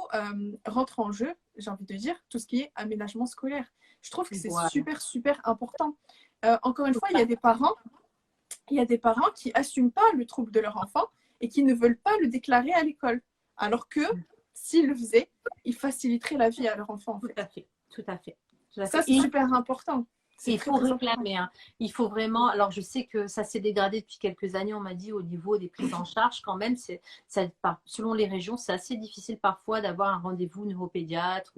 rentre en jeu, j'ai envie de dire, tout ce qui est aménagement scolaire. Je trouve que c'est Voilà. super, super important. Encore une Tout fois, à fait. il y a des parents qui n'assument pas le trouble de leur enfant et qui ne veulent pas le déclarer à l'école. Alors que s'ils le faisaient, ils faciliteraient la vie à leur enfant, en Tout fait. à fait. Tout à fait. Tout à Ça, fait. c'est super important. C'est Il très, faut très important. réclamer. Hein. Il faut vraiment. Alors, je sais que ça s'est dégradé depuis quelques années. On m'a dit au niveau des prises en charge, quand même, selon les régions, c'est assez difficile parfois d'avoir un rendez-vous neuropédiatre.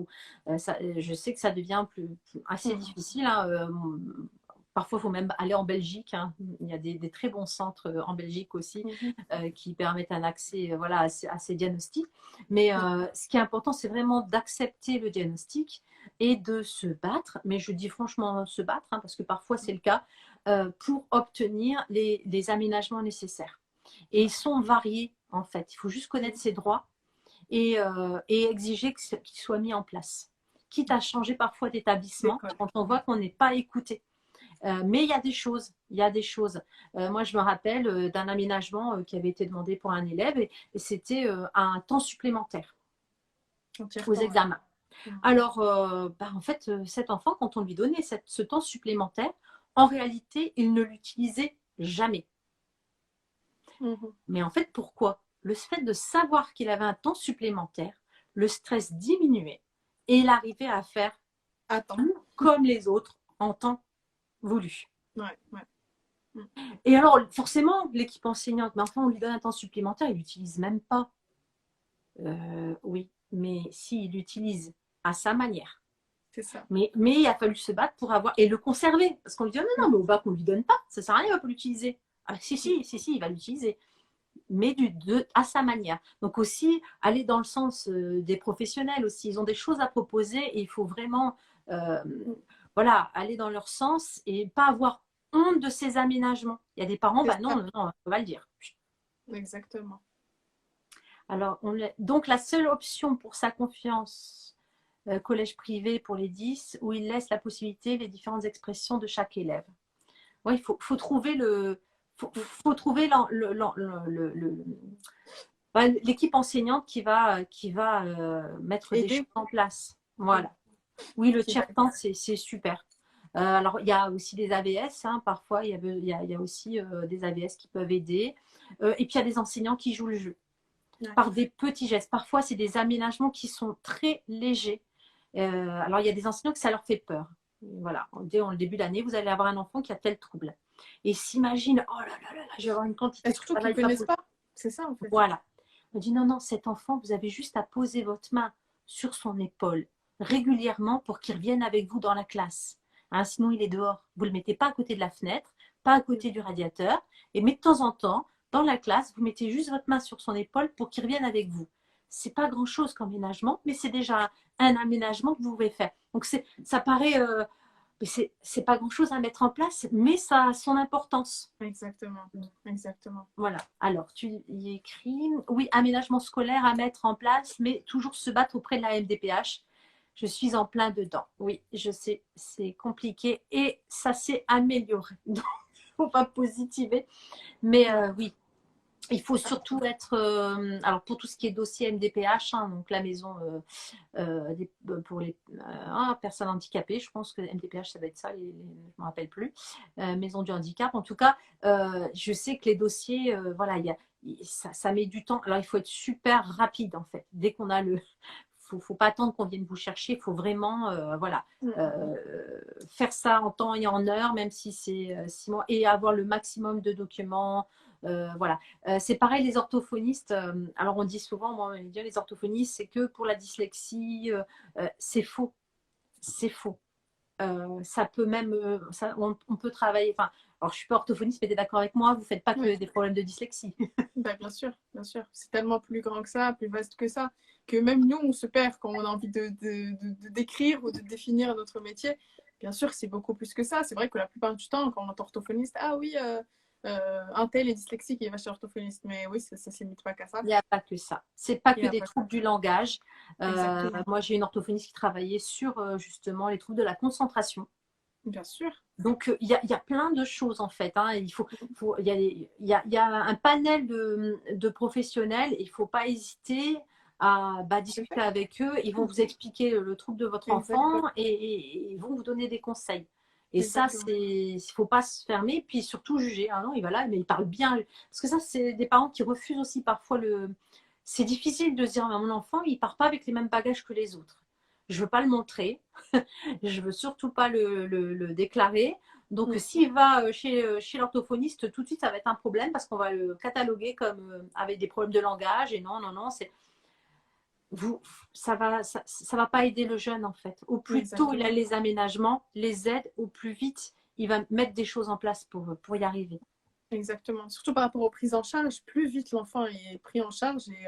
Je sais que ça devient assez difficile. Hein. Parfois, il faut même aller en Belgique. Hein. Il y a des très bons centres en Belgique aussi qui permettent un accès voilà, à ces diagnostics. Mais ce qui est important, c'est vraiment d'accepter le diagnostic et de se battre. Mais je dis franchement se battre, hein, parce que parfois c'est le cas, pour obtenir les aménagements nécessaires. Et ils sont variés, en fait. Il faut juste connaître ses droits et exiger qu'ils soient mis en place. Quitte à changer parfois d'établissement L'école. quand on voit qu'on n'est pas écouté. Mais il y a des choses, il y a des choses. Moi, je me rappelle d'un aménagement qui avait été demandé pour un élève et c'était un temps supplémentaire On tire aux temps, ouais. examens. Alors, en fait, cet enfant, quand on lui donnait ce temps supplémentaire, en réalité, il ne l'utilisait jamais. Mhm. Mais en fait, pourquoi? Le fait de savoir qu'il avait un temps supplémentaire, le stress diminuait et il arrivait à faire Attends. tout comme les autres en temps voulu. Ouais, ouais. Et alors, forcément, l'équipe enseignante, mais enfin, on lui donne un temps supplémentaire, il l'utilise même pas. Oui, mais s'il l'utilise à sa manière. C'est ça. Mais il a fallu se battre pour avoir et le conserver. Parce qu'on lui dit non, non, mais au bac, on ne lui donne pas. Ça ne sert à rien, il ne va pas l'utiliser. Ah, si, il va l'utiliser. Mais à sa manière. Donc aussi, aller dans le sens des professionnels aussi. Ils ont des choses à proposer et il faut vraiment euh, voilà, aller dans leur sens et pas avoir honte de ces aménagements. Il y a des parents, C'est bah non, ça. non, non, on va le dire. Exactement. Alors, donc la seule option pour sa confiance, collège privé pour les 10, où il laisse la possibilité, les différentes expressions de chaque élève. Ouais, faut trouver faut trouver l'équipe enseignante qui va mettre des choses Aider. en place. Ouais. Voilà. Oui, le Qui va. tiers-temps, c'est super. Alors, il y a aussi des AVS, hein, parfois, il y a aussi des AVS qui peuvent aider. Et puis, il y a des enseignants qui jouent le jeu Ouais. par des petits gestes. Parfois, c'est des aménagements qui sont très légers. Alors, il y a des enseignants que ça leur fait peur. Voilà, dès le début d'année, vous allez avoir un enfant qui a tel trouble. Et s'imagine, oh là là là là, je vais avoir une quantité Et de surtout qu'ils travail ne pas connaissent possible. pas. C'est ça, en fait. Voilà. On dit non, non, cet enfant, vous avez juste à poser votre main sur son épaule régulièrement pour qu'il revienne avec vous dans la classe. Hein, sinon, il est dehors. Vous ne le mettez pas à côté de la fenêtre, pas à côté du radiateur. Mais de temps en temps, dans la classe, vous mettez juste votre main sur son épaule pour qu'il revienne avec vous. C'est pas grand-chose comme aménagement, mais c'est déjà un aménagement que vous pouvez faire. Donc, ça paraît mais c'est pas grand-chose à mettre en place, mais ça a son importance. Exactement. Exactement. Voilà. Alors, tu y écris, oui, aménagement scolaire à mettre en place, mais toujours se battre auprès de la MDPH. Je suis en plein dedans. Oui, je sais, c'est compliqué et ça s'est amélioré. Donc, il ne faut pas positiver. Mais oui, il faut surtout être, alors pour tout ce qui est dossier MDPH, hein, donc la maison pour les personnes handicapées, je pense que MDPH, ça va être ça, je ne me rappelle plus, maison du handicap. En tout cas, je sais que les dossiers, voilà, ça met du temps. Alors, il faut être super rapide, en fait. Dès qu'on a le... Faut pas attendre qu'on vienne vous chercher, il faut vraiment voilà, faire ça en temps et en heure, même si c'est 6 mois, et avoir le maximum de documents. Voilà. C'est pareil, les orthophonistes. Alors, on dit souvent, moi, les orthophonistes, c'est que pour la dyslexie. C'est faux. C'est faux. Ça peut même. On peut travailler. Enfin, alors, je ne suis pas orthophoniste, mais tu es d'accord avec moi, vous ne faites pas que Ouais. des problèmes de dyslexie. Ben, bien sûr, bien sûr. C'est tellement plus grand que ça, plus vaste que ça, que même nous, on se perd quand on a envie de décrire ou de définir notre métier. Bien sûr, c'est beaucoup plus que ça. C'est vrai que la plupart du temps, quand on entend orthophoniste, ah oui, un tel est dyslexique, il va chez l'orthophoniste. Mais oui, ça ne se limite pas qu'à ça. Il n'y a pas que ça. C'est pas Il que n'y a des pas que troubles du langage. Exactement. Moi, j'ai une orthophoniste qui travaillait sur justement les troubles de la concentration. Bien sûr. Donc, il y a plein de choses en fait. Hein. Il y a un panel de professionnels. Il ne faut pas hésiter à C'est discuter fait. avec eux. Ils vont vous expliquer le trouble de votre enfant Exactement. et ils vont vous donner des conseils. Et ça, Exactement. il ne faut pas se fermer. Puis surtout juger. Ah non, il va là, mais il parle bien. Parce que ça, c'est des parents qui refusent aussi parfois le. C'est difficile de se dire, mon enfant, il ne part pas avec les mêmes bagages que les autres. Je ne veux pas le montrer. Je veux surtout pas le déclarer. Donc, Mm. s'il va chez l'orthophoniste, tout de suite, ça va être un problème parce qu'on va le cataloguer comme avec des problèmes de langage. Et non, non, non, ça va pas aider le jeune en fait. Au plus tôt il a Exactement. les aménagements, les aides, au plus vite il va mettre des choses en place pour y arriver. Exactement. Surtout par rapport aux prises en charge, plus vite l'enfant est pris en charge et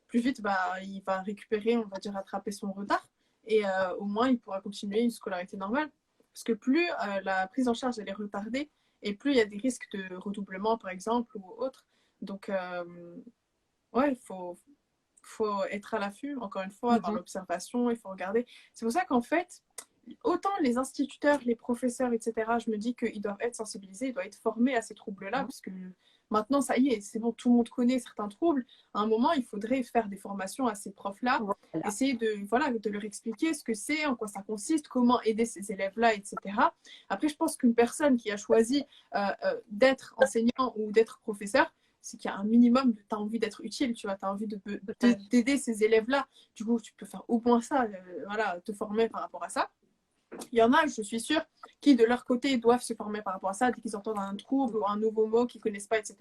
plus vite il va récupérer, on va dire, rattraper son retard. Et au moins, il pourra continuer une scolarité normale. Parce que plus la prise en charge elle est retardée et plus il y a des risques de redoublement, par exemple, ou autre. Donc, ouais, faut être à l'affût, encore une fois, dans Mhm. l'observation, il faut regarder. C'est pour ça qu'en fait, autant les instituteurs, les professeurs, etc., je me dis qu'ils doivent être sensibilisés, ils doivent être formés à ces troubles-là, parce que maintenant, ça y est, c'est bon, tout le monde connaît certains troubles. À un moment, il faudrait faire des formations à ces profs-là, Voilà. essayer de leur expliquer ce que c'est, en quoi ça consiste, comment aider ces élèves-là, etc. Après, je pense qu'une personne qui a choisi d'être enseignant ou d'être professeur, c'est qu'il y a un minimum de tu as envie d'être utile, tu vois, tu as envie d'aider ces élèves-là. Du coup, tu peux faire au moins ça, voilà, te former par rapport à ça. Il y en a, je suis sûre, qui de leur côté doivent se former par rapport à ça, dès qu'ils entendent un trouble ou un nouveau mot qu'ils ne connaissent pas, etc.,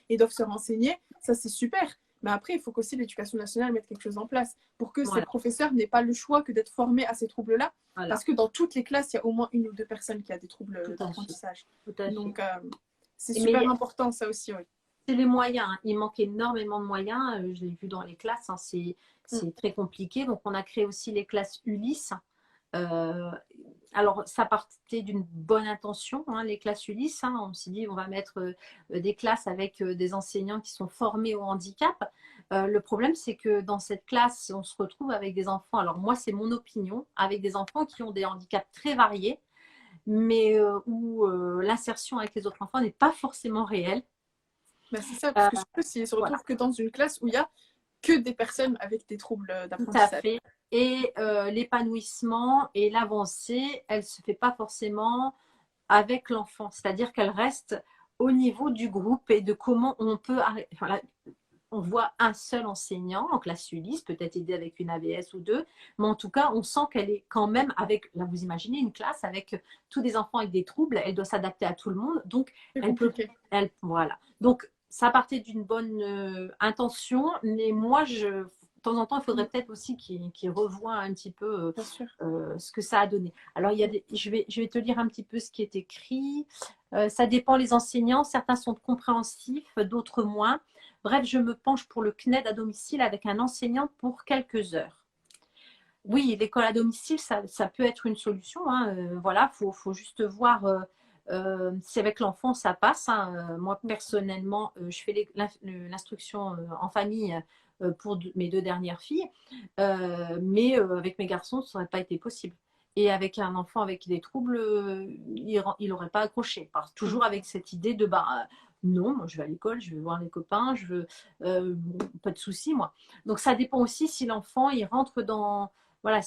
et doivent se renseigner. Ça, c'est super. Mais après, il faut qu'aussi l'éducation nationale mette quelque chose en place pour que ces Voilà. professeurs n'aient pas le choix que d'être formés à ces troubles-là. Voilà. Parce que dans toutes les classes, il y a au moins une ou deux personnes qui ont des troubles Tout à fait. d'apprentissage. Tout à fait. Donc, c'est super Mais important, ça aussi, oui. c'est les moyens. Hein. Il manque énormément de moyens. Je l'ai vu dans les classes. Hein. Mm. C'est très compliqué. Donc, on a créé aussi les classes Ulysse. Alors, ça partait d'une bonne intention, hein, les classes Ulysse. Hein. On s'est dit, on va mettre des classes avec des enseignants qui sont formés au handicap. Le problème, c'est que dans cette classe, on se retrouve avec des enfants. Alors, moi, c'est mon opinion, avec des enfants qui ont des handicaps très variés, mais où l'insertion avec les autres enfants n'est pas forcément réelle. Ben, c'est ça, parce Euh, que surtout s'ils se voilà. retrouvent que dans une classe où il y a que des personnes avec des troubles Tout à d'apprentissage. fait. Et l'épanouissement et l'avancée, elle ne se fait pas forcément avec l'enfant. C'est-à-dire qu'elle reste au niveau du groupe et de comment on peut on voit un seul enseignant en classe Ulysse, peut-être aidé avec une AVS ou deux, mais en tout cas, on sent qu'elle est quand même avec, là vous imaginez une classe avec tous des enfants avec des troubles, elle doit s'adapter à tout le monde, donc C'est elle peut, compliqué, voilà. Donc ça partait d'une bonne intention, mais moi, de temps en temps, il faudrait peut-être aussi qu'il revoie un petit peu bien sûr. ce que ça a donné. Alors, je vais te lire un petit peu ce qui est écrit. Ça dépend les enseignants. Certains sont compréhensifs, d'autres moins. Bref, je me penche pour le CNED à domicile avec un enseignant pour quelques heures. Oui, l'école à domicile, ça peut être une solution. Hein. Voilà, faut juste voir si avec l'enfant ça passe. Hein. Moi, personnellement, je fais l'instruction en famille pour mes deux dernières filles, mais avec mes garçons, ça n'aurait pas été possible. Et avec un enfant avec des troubles, il n'aurait pas accroché. Toujours avec cette idée de bah, non, moi je vais à l'école, je vais voir les copains, je veux pas de souci, moi. Donc ça dépend aussi si l'enfant il rentre dans voilà,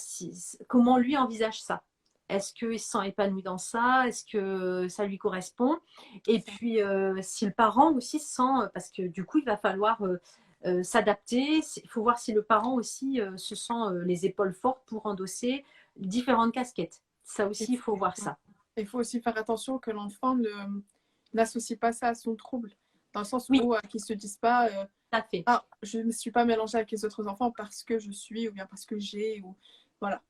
comment lui envisage ça. Est-ce qu'il se sent épanoui dans ça? Est-ce que ça lui correspond? Et puis, si le parent aussi se sent, parce que du coup, il va falloir s'adapter. Il faut voir si le parent aussi se sent les épaules fortes pour endosser différentes casquettes. Ça Il aussi, il faut voir ça. il faut aussi faire attention que l'enfant n'associe pas ça à son trouble, dans le sens Oui, où qu'ils ne se disent pas tout à fait. ah, je ne me suis pas mélangée avec les autres enfants parce que je suis ou bien parce que j'ai. Ou... Voilà.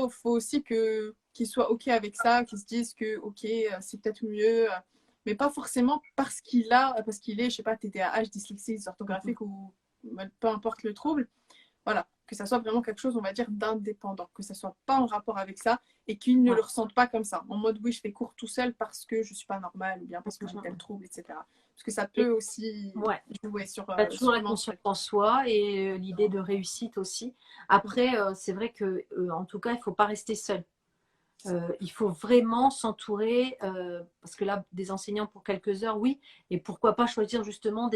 Faut aussi qu'ils soient OK avec ça, qu'ils se disent que OK, c'est peut-être mieux, mais pas forcément parce qu'il est, je sais pas, TDAH, dyslexie, dysorthographique ou peu importe le trouble. Voilà, que ça soit vraiment quelque chose, on va dire, d'indépendant, que ça soit pas en rapport avec ça et qu'ils ne Ouais. le ressentent pas comme ça, en mode oui, je fais cours tout seul parce que je suis pas normale ou bien parce que j'ai tel trouble, etc. Parce que ça Et, peut aussi ouais. jouer Toujours sur la le confiance mental. en soi et l'idée de réussite aussi. Après, c'est vrai que, en tout cas, il ne faut pas rester seul. Il faut vraiment s'entourer, parce que là, des enseignants pour quelques heures, oui, et pourquoi pas choisir justement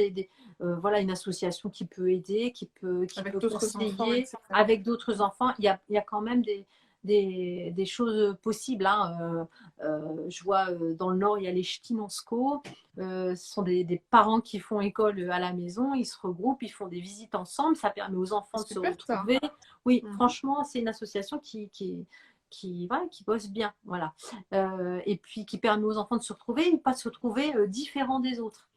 voilà, une association qui peut aider, qui Avec peut d'autres enfants, conseiller etc. avec d'autres enfants. Il y a quand même des choses possibles. Hein. Je vois dans le Nord, il y a les Ch'tinonsko. Ce sont des parents qui font école à la maison, ils se regroupent, ils font des visites ensemble, ça permet aux enfants de C'est se super ça. retrouver. Oui, Mhm. franchement, c'est une association voilà, qui bosse bien. Voilà. Et puis qui permet aux enfants de se retrouver et pas de se retrouver différents des autres.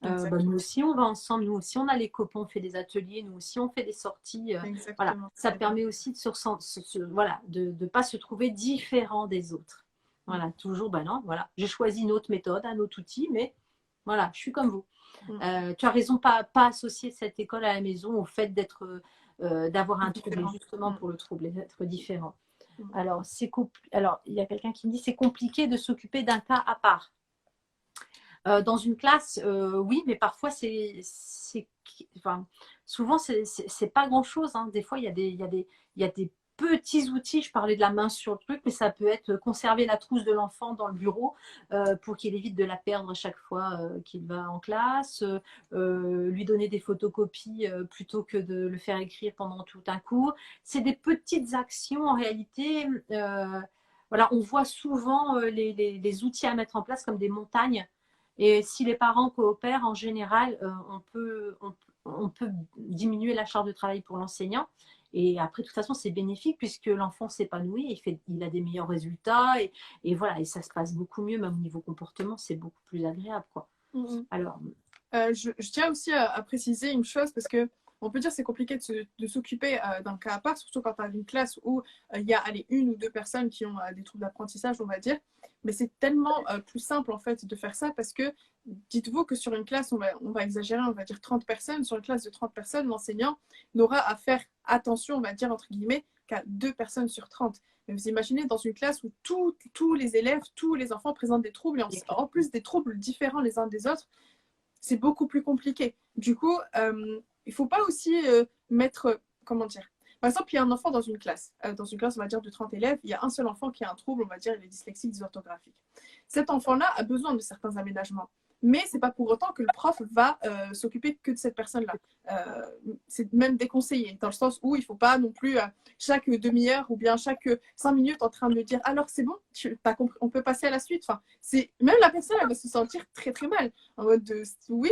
Bah, nous Exactement. aussi, on va ensemble, nous aussi, on a les copains, on fait des ateliers, nous aussi, on fait des sorties. Voilà, Exactement. ça permet aussi voilà, de ne pas se trouver différent des autres. Mhm. Voilà, toujours, ben non, voilà, j'ai choisi une autre méthode, un autre outil, mais voilà, je suis comme vous. Mhm. Tu as raison, pas associer cette école à la maison au fait d'avoir un trouble, et Différent. justement Mhm. pour le trouble, et d'être différent. Mhm. Alors, il y a quelqu'un qui me dit c'est compliqué de s'occuper d'un cas à part. Dans une classe, oui, mais parfois enfin, souvent c'est pas grand-chose. Hein. Des fois, il y a des petits outils. Je parlais de la main sur le truc, mais ça peut être conserver la trousse de l'enfant dans le bureau pour qu'il évite de la perdre à chaque fois qu'il va en classe, lui donner des photocopies plutôt que de le faire écrire pendant tout un cours. C'est des petites actions en réalité. Voilà, on voit souvent les outils à mettre en place comme des montagnes. Et si les parents coopèrent, en général, on peut diminuer la charge de travail pour l'enseignant. Et après, de toute façon, c'est bénéfique puisque l'enfant s'épanouit, il a des meilleurs résultats et voilà, et ça se passe beaucoup mieux, même au niveau comportement, c'est beaucoup plus agréable, quoi. Mhm. Alors, Je tiens aussi à préciser une chose parce que on peut dire que c'est compliqué de s'occuper d'un cas à part, surtout quand tu as une classe où il y a allez, une ou deux personnes qui ont des troubles d'apprentissage, on va dire. Mais c'est tellement plus simple en fait de faire ça parce que dites-vous que sur une classe, on va exagérer, on va dire 30 personnes. Sur une classe de 30 personnes, l'enseignant n'aura à faire attention, on va dire entre guillemets, qu'à 2 personnes sur 30. Mais vous imaginez dans une classe où tous les élèves, tous les enfants présentent des troubles, et en plus des troubles différents les uns des autres, c'est beaucoup plus compliqué. Du coup, il ne faut pas aussi mettre, comment dire, par exemple, il y a un enfant dans une classe. Dans une classe, on va dire, de 30 élèves, il y a un seul enfant qui a un trouble, on va dire, il est dyslexique, dysorthographique. Cet enfant-là a besoin de certains aménagements. mais c'est pas pour autant que le prof va s'occuper que de cette personne-là. C'est même déconseillé, dans le sens où il faut pas non plus chaque demi-heure ou bien chaque 5 minutes en train de dire alors c'est bon, t'as compris, on peut passer à la suite. Enfin, même la personne elle va se sentir très très mal en mode de oui,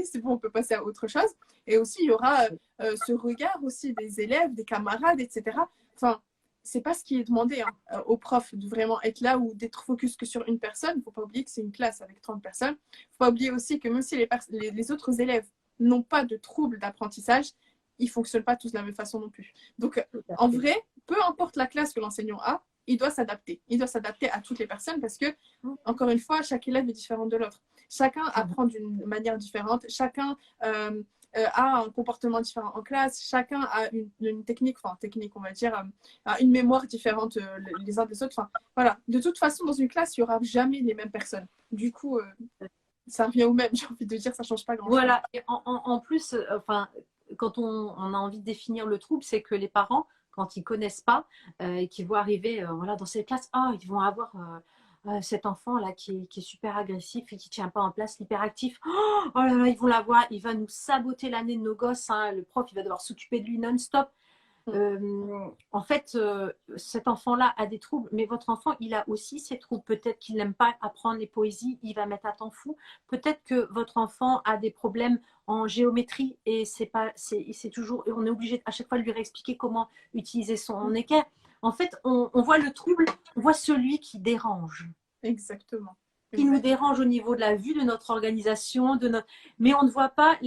c'est bon, on peut passer à autre chose. Et aussi il y aura ce regard aussi des élèves, des camarades, etc. Enfin, c'est pas ce qui est demandé aux profs de vraiment être là ou d'être focus que sur une personne. Il ne faut pas oublier que c'est une classe avec 30 personnes. Il ne faut pas oublier aussi que même si les autres élèves n'ont pas de troubles d'apprentissage, ils ne fonctionnent pas tous de la même façon non plus. Donc, en vrai, peu importe la classe que l'enseignant a, il doit s'adapter. Il doit s'adapter à toutes les personnes parce que, encore une fois, chaque élève est différent de l'autre. Chacun apprend d'une manière différente. Chacun a un comportement différent en classe. Chacun a une technique, on va dire, a une mémoire différente les uns des autres. Enfin, voilà. De toute façon, dans une classe, il n'y aura jamais les mêmes personnes. Du coup, ça revient au même, j'ai envie de dire, ça ne change pas grand-chose. Voilà. Et en plus, quand on a envie de définir le trouble, c'est que les parents, quand ils ne connaissent pas et qu'ils voient arriver voilà, dans cette classe, ils vont avoir cet enfant-là qui est super agressif et qui ne tient pas en place, l'hyperactif. Oh là là, ils vont l'avoir, il va nous saboter l'année de nos gosses. Hein. Le prof, il va devoir s'occuper de lui non-stop. En fait, cet enfant-là a des troubles, mais votre enfant, il a aussi ses troubles. Peut-être qu'il n'aime pas apprendre les poésies, il va mettre à temps fou. Peut-être que votre enfant a des problèmes en géométrie et c'est toujours, on est obligé à chaque fois de lui réexpliquer comment utiliser son équerre. En fait, on voit le trouble, on voit celui qui dérange. Exactement. Qui nous dérange au niveau de la vue de notre organisation, mais on ne voit pas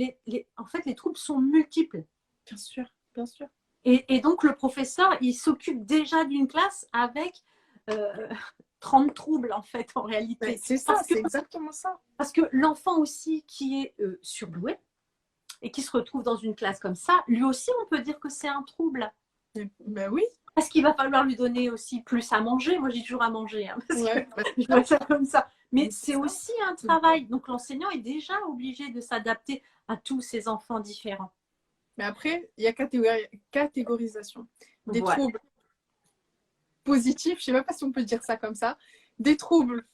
en fait, les troubles sont multiples. Bien sûr, bien sûr. Et donc, le professeur, il s'occupe déjà d'une classe avec 30 troubles, en fait, en réalité. C'est ça, c'est exactement ça. Parce que l'enfant aussi qui est surdoué et qui se retrouve dans une classe comme ça, lui aussi, on peut dire que c'est un trouble. Ben oui. Parce qu'il va falloir lui donner aussi plus à manger. Moi, je dis toujours à manger, hein, parce Ouais, que je vois ça comme ça. Mais c'est aussi un travail. Donc, l'enseignant est déjà obligé de s'adapter à tous ces enfants différents. Mais après, il y a catégorisation. Des Voilà. troubles positifs, je ne sais même pas si on peut dire ça comme ça. Des troubles,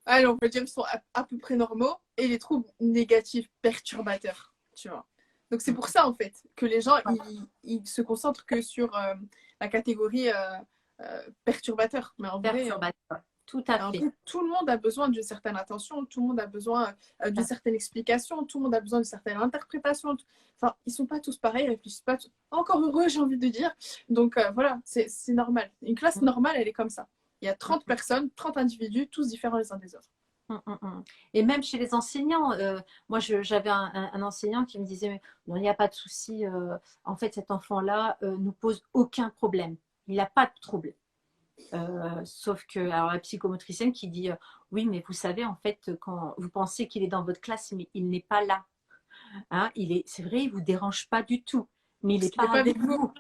allez, on peut dire qu'ils sont à peu près normaux. Et les troubles négatifs, perturbateurs, tu vois. Donc c'est pour ça, en fait, que les gens, ils se concentrent que sur la catégorie perturbateur. Mais en vrai, tout à fait. Tout le monde a besoin d'une certaine attention, tout le monde a besoin d'une certaine explication, tout le monde a besoin d'une certaine interprétation. Enfin, ils ne sont pas tous pareils, ils réfléchissent pas tous. Encore heureux, j'ai envie de dire. Donc voilà, c'est normal. Une classe normale, elle est comme ça. Il y a 30 personnes, 30 individus, tous différents les uns des autres. Et même chez les enseignants, moi j'avais un enseignant qui me disait mais non, il n'y a pas de souci, en fait cet enfant-là nous pose aucun problème, il n'a pas de trouble. Sauf que alors la psychomotricienne qui dit oui mais vous savez en fait quand vous pensez qu'il est dans votre classe mais il n'est pas là, hein, c'est vrai il vous dérange pas du tout mais il n'est pas avec vous.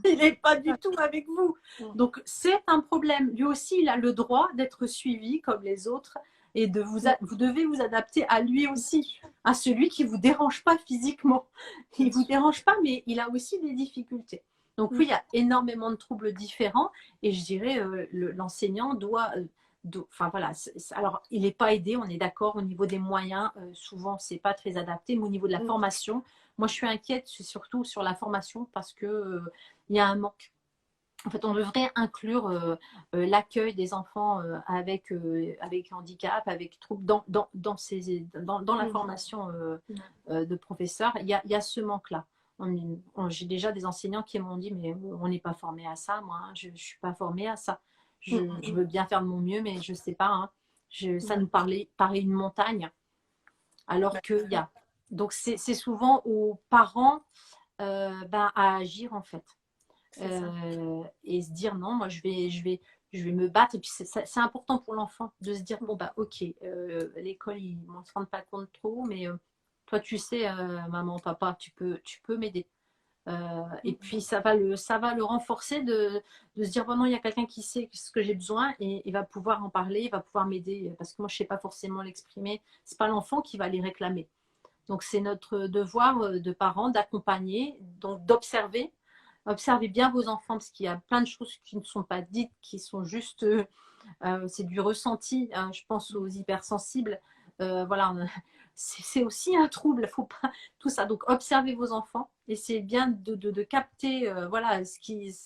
Il n'est pas du tout avec vous, donc c'est un problème. Lui aussi il a le droit d'être suivi comme les autres et vous devez vous adapter à lui aussi, à celui qui vous dérange pas physiquement. Il vous dérange pas mais il a aussi des difficultés. Donc oui, il y a énormément de troubles différents et je dirais l'enseignant doit, enfin voilà, alors il n'est pas aidé, on est d'accord au niveau des moyens, souvent c'est pas très adapté, mais au niveau de la formation, moi je suis inquiète surtout sur la formation parce que il y a un manque. En fait, on devrait inclure l'accueil des enfants avec handicap, avec troubles dans la formation de professeurs. Il y a ce manque-là. J'ai déjà des enseignants qui m'ont dit mais on n'est pas formé à ça, moi, hein, je ne suis pas formée à ça. Je veux bien faire de mon mieux, mais je ne sais pas. Hein. Ça nous paraît une montagne. Alors qu'il y a. Donc, c'est souvent aux parents à agir, en fait. Et se dire non, moi je vais me battre. Et puis c'est important pour l'enfant de se dire bon, bah ok, l'école, ils ne se rendent pas compte trop, mais toi, tu sais, maman, papa, tu peux m'aider. Et puis ça va le renforcer de se dire bon non il y a quelqu'un qui sait ce que j'ai besoin et il va pouvoir en parler, il va pouvoir m'aider parce que moi je sais pas forcément l'exprimer, c'est pas l'enfant qui va les réclamer. Donc c'est notre devoir de parents d'accompagner, donc d'observer. Observez bien vos enfants parce qu'il y a plein de choses qui ne sont pas dites, qui sont juste c'est du ressenti, hein, je pense aux hypersensibles. Voilà, c'est aussi un trouble, faut pas tout ça. Donc observez vos enfants, essayez bien de capter voilà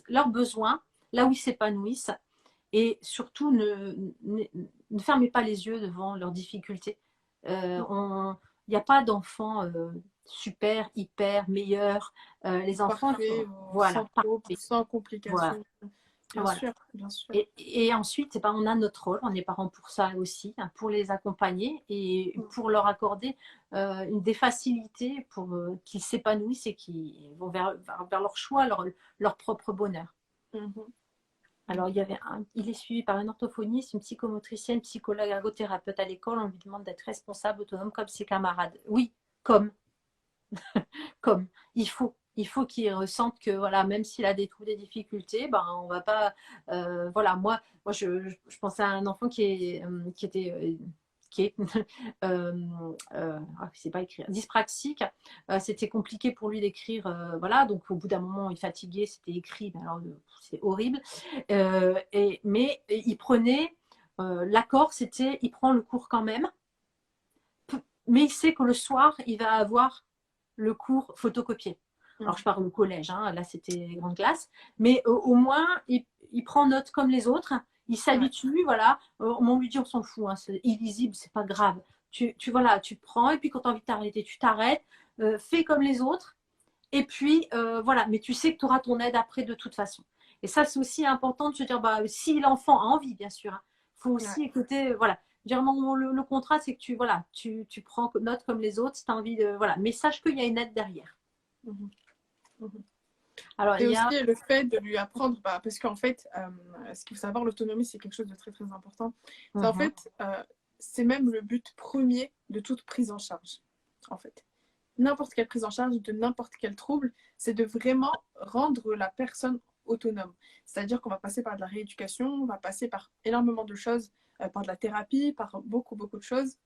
leurs besoins, là où ils s'épanouissent, et surtout ne fermez pas les yeux devant leurs difficultés. Il n'y a pas d'enfants super, hyper, meilleurs. Les enfants, Parfait, voilà, sans trouble, parfaits. sans Voilà, complications. Bien voilà. sûr, bien sûr. Et ensuite, eh ben, on a notre rôle, on est parents pour ça aussi, hein, pour les accompagner et Mm. pour leur accorder des facilités pour qu'ils s'épanouissent et qu'ils vont vers leur choix, leur propre bonheur. Mhm. Alors, il est suivi par un orthophoniste, une psychomotricienne, psychologue, ergothérapeute à l'école. On lui demande d'être responsable, autonome comme ses camarades. Oui, comme, comme. Il faut qu'il ressente que, voilà, même s'il a des trous, des difficultés, ben, on va pas. Voilà, moi je pensais à un enfant qui était. Qui est, c'est pas écrire, dyspraxique. C'était compliqué pour lui d'écrire. Voilà, donc au bout d'un moment, il fatiguait, c'était écrit. Mais alors, c'est horrible. Mais il prenait l'accord, c'était il prend le cours quand même, mais il sait que le soir, il va avoir le cours photocopié. Alors, je parle au collège, hein, là, c'était grande classe, mais au moins, il prend note comme les autres, il Ouais. s'habitue, voilà. On lui dit, on s'en fout, hein, c'est illisible, c'est pas grave. Voilà, tu prends, et puis quand tu as envie de t'arrêter, tu t'arrêtes, fais comme les autres, et puis voilà, mais tu sais que tu auras ton aide après de toute façon. Et ça, c'est aussi important de se dire, bah, si l'enfant a envie, bien sûr, hein, faut Ouais. aussi écouter, voilà. Dire non, le contrat, c'est que voilà, tu prends note comme les autres, si tu as envie de. Voilà. Mais sache qu'il y a une aide derrière. Mhm. Mhm. Alors, Et il y aussi a. le fait de lui apprendre, bah, parce qu'en fait, ce qu'il faut savoir, l'autonomie, c'est quelque chose de très très important. C'est en Mhm. fait, c'est même le but premier de toute prise en charge. En fait, n'importe quelle prise en charge de n'importe quel trouble, c'est de vraiment rendre la personne autonome. C'est-à-dire qu'on va passer par de la rééducation, on va passer par énormément de choses, par de la thérapie, par beaucoup beaucoup de choses,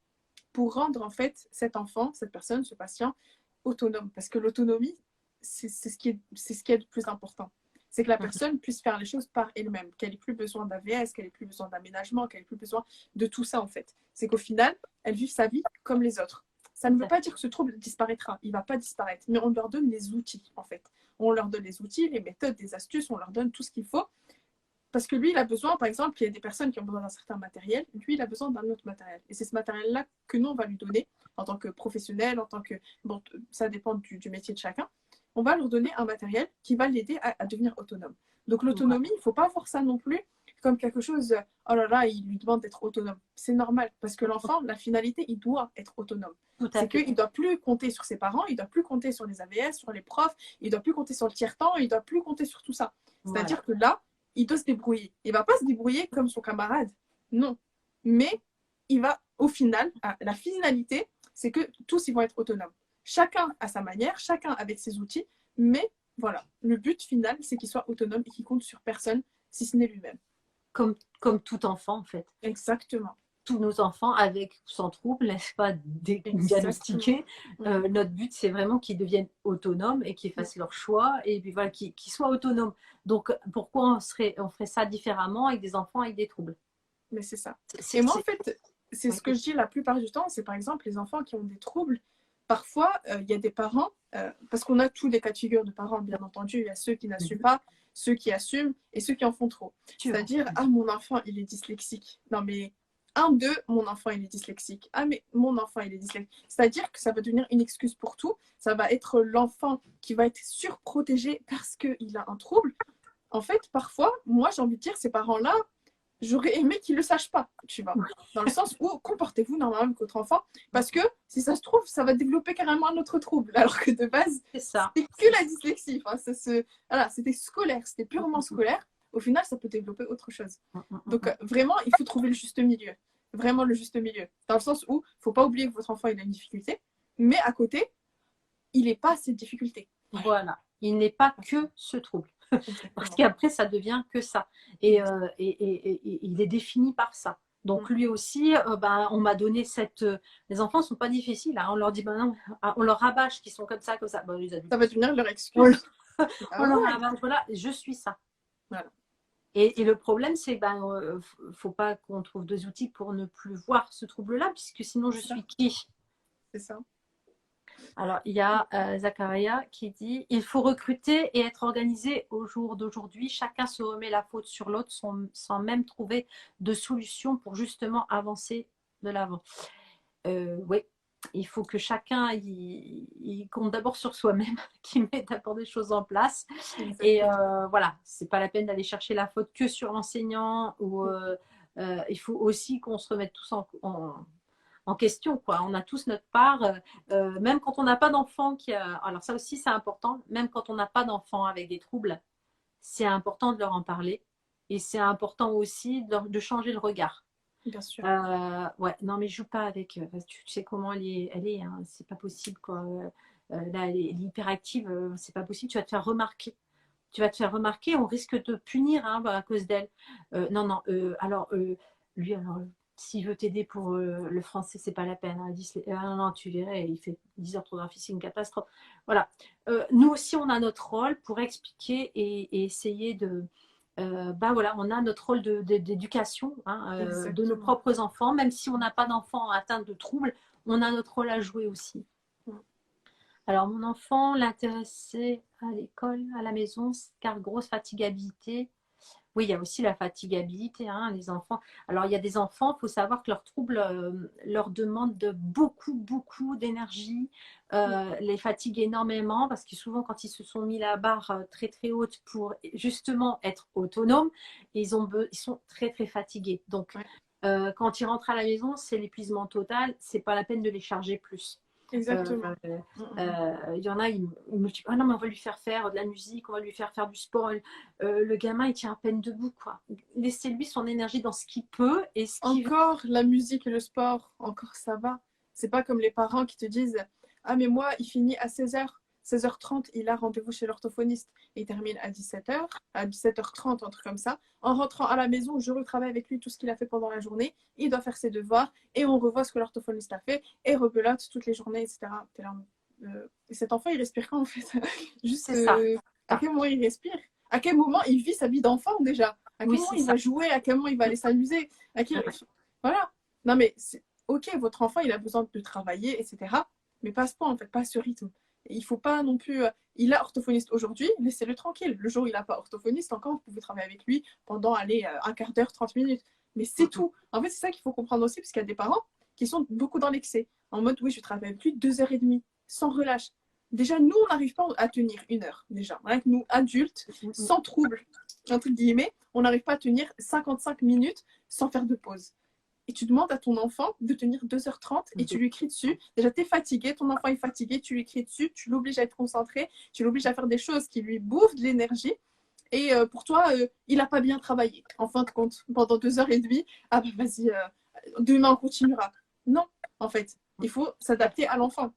pour rendre en fait cet enfant, cette personne, ce patient autonome. Parce que l'autonomie, c'est ce qui est le plus important. C'est que la personne puisse faire les choses par elle-même, qu'elle n'ait plus besoin d'AVS, qu'elle n'ait plus besoin d'aménagement, qu'elle n'ait plus besoin de tout ça en fait. C'est qu'au final, elle vive sa vie comme les autres. Ça ne veut pas dire que ce trouble disparaîtra, il ne va pas disparaître, mais on leur donne les outils en fait. On leur donne les outils, les méthodes, les astuces, on leur donne tout ce qu'il faut. Parce que lui, il a besoin, par exemple, il y a des personnes qui ont besoin d'un certain matériel, lui, il a besoin d'un autre matériel. Et c'est ce matériel-là que nous, on va lui donner en tant que professionnel, en tant que. Bon, ça dépend du métier de chacun. On va leur donner un matériel qui va l'aider à devenir autonome. Donc, l'autonomie, il ne faut pas voir ça non plus comme quelque chose. Oh là là, il lui demande d'être autonome. C'est normal, parce que l'enfant, la finalité, il doit être autonome. Tout à C'est fait. qu'il ne doit plus compter sur ses parents, il ne doit plus compter sur les AVS, sur les profs, il ne doit plus compter sur le tiers-temps, il ne doit plus compter sur tout ça. Voilà. C'est-à-dire que là, il doit se débrouiller. Il ne va pas se débrouiller comme son camarade. Non. Mais il va, au final, la finalité, c'est que tous, ils vont être autonomes. Chacun à sa manière, chacun avec ses outils, mais voilà, le but final, c'est qu'il soit autonome et qu'il compte sur personne, si ce n'est lui-même. Comme tout enfant, en fait. Exactement. Tous nos enfants, avec ou sans trouble, n'est-ce pas, Exactement. diagnostiqués, notre but, c'est vraiment qu'ils deviennent autonomes et qu'ils fassent leur choix et puis voilà, qu'ils soient autonomes. Donc, pourquoi on ferait ça différemment avec des enfants avec des troubles? Mais c'est ça. Et c'est, moi, en c'est... fait, c'est Oui. ce que je dis la plupart du temps, c'est par exemple les enfants qui ont des troubles. Parfois, il y a des parents, parce qu'on a tous les cas de figure de parents, bien entendu, il y a ceux qui n'assument pas, ceux qui assument et ceux qui en font trop. C'est-à-dire, ah, mon enfant, il est dyslexique. Non, mais un, deux, mon enfant, il est dyslexique. Ah, mais mon enfant, il est dyslexique. C'est-à-dire que ça va devenir une excuse pour tout. Ça va être l'enfant qui va être surprotégé parce qu'il a un trouble. En fait, parfois, moi, j'ai envie de dire, ces parents-là, j'aurais aimé qu'ils ne le sachent pas, tu vois. Dans le sens où comportez-vous normalement avec votre enfant, parce que si ça se trouve, ça va développer carrément un autre trouble, alors que de base, C'est ça. c'était que la dyslexie. Enfin, voilà, c'était scolaire, c'était purement scolaire. Au final, ça peut développer autre chose. Donc, vraiment, il faut trouver le juste milieu. Vraiment le juste milieu. Dans le sens où il ne faut pas oublier que votre enfant il a une difficulté, mais à côté, il n'est pas à cette difficulté. Voilà. Il n'est pas que ce trouble. Parce qu'après, ça devient que ça. Et il est défini par ça. Donc lui aussi, on m'a donné cette. Les enfants ne sont pas difficiles. Hein. On leur dit, non, on leur rabâche qu'ils sont comme ça, comme ça. Les adultes, Ça va devenir leur on, excuse. on leur rabâche, voilà, je suis ça. Voilà. Et le problème, c'est ben, faut pas qu'on trouve des outils pour ne plus voir ce trouble-là, puisque sinon, je suis qui? C'est ça. Alors, il y a Zakaria qui dit il faut recruter et être organisé au jour d'aujourd'hui. Chacun se remet la faute sur l'autre sans même trouver de solution pour justement avancer de l'avant. Oui, il faut que chacun il compte d'abord sur soi-même, qu'il mette d'abord des choses en place. Exactement. Et voilà, c'est pas la peine d'aller chercher la faute que sur l'enseignant. Ou il faut aussi qu'on se remette tous en question, quoi. On a tous notre part, même quand on n'a pas d'enfant alors ça aussi c'est important, même quand on n'a pas d'enfant avec des troubles, c'est important de leur en parler et c'est important aussi de changer le regard. Bien sûr. Ouais, non mais joue pas avec, tu sais comment elle est hein, c'est pas possible quoi. Là elle est hyperactive, c'est pas possible, tu vas te faire remarquer. Tu vas te faire remarquer, on risque de te punir hein, à cause d'elle. Non, non, alors, lui, alors, s'il veut t'aider pour le français, c'est pas la peine. Hein. Non, non, tu verrais, il fait 10 orthographies, c'est une catastrophe. Voilà. Nous aussi, on a notre rôle pour expliquer et essayer de. Bah voilà, on a notre rôle d'éducation hein, de nos propres enfants, même si on n'a pas d'enfants atteints de troubles, on a notre rôle à jouer aussi. Alors, mon enfant l'intéressait à l'école, à la maison, car grosse fatigabilité. Oui, il y a aussi la fatigabilité, hein, les enfants. Alors, il y a des enfants, il faut savoir que leurs troubles leur demandent beaucoup, beaucoup d'énergie, les fatiguent énormément, parce que souvent, quand ils se sont mis la barre très, très haute pour justement être autonomes, ils sont très, très fatigués. Donc, quand ils rentrent à la maison, c'est l'épuisement total, c'est pas la peine de les charger plus. Exactement. Il y en a, ils me disent ah non, mais on va lui faire faire de la musique, on va lui faire faire du sport. Le gamin, il tient à peine debout, quoi. Laissez-lui son énergie dans ce qu'il peut et ce qu'il veut. Encore la musique et le sport, encore ça va. C'est pas comme les parents qui te disent ah, mais moi, il finit à 16h. 16h30, il a rendez-vous chez l'orthophoniste. Il termine à 17h, à 17h30, un truc comme ça. En rentrant à la maison, je retravaille avec lui tout ce qu'il a fait pendant la journée. Il doit faire ses devoirs et on revoit ce que l'orthophoniste a fait et rebelote toutes les journées, etc. Et cet enfant, il respire quand en fait? Juste ça. à quel moment il respire? À quel moment il vit sa vie d'enfant déjà? À quel moment il va jouer? À quel moment il va aller s'amuser? Voilà. Non mais ok, votre enfant, il a besoin de travailler, etc. Mais pas à ce point, en fait, pas à ce rythme. Et il faut pas non plus. Il a orthophoniste aujourd'hui, laissez-le tranquille. Le jour où il n'a pas orthophoniste, encore, vous pouvez travailler avec lui pendant, allez, un quart d'heure, 30 minutes. Mais c'est tout. En fait, c'est ça qu'il faut comprendre aussi, parce qu'il y a des parents qui sont beaucoup dans l'excès. En mode, oui, je travaille avec lui 2h30, sans relâche. Déjà, nous, on n'arrive pas à tenir 1 heure, déjà. Avec nous, adultes, sans trouble, entre guillemets, on n'arrive pas à tenir 55 minutes sans faire de pause. Et tu demandes à ton enfant de tenir 2h30 et tu lui cries dessus. Déjà, tu es fatigué, ton enfant est fatigué, tu lui cries dessus, tu l'obliges à être concentré, tu l'obliges à faire des choses qui lui bouffent de l'énergie. Et pour toi, il n'a pas bien travaillé. En fin de compte, pendant 2h30, ah bah vas-y, demain on continuera. Non, en fait, il faut s'adapter à l'enfant.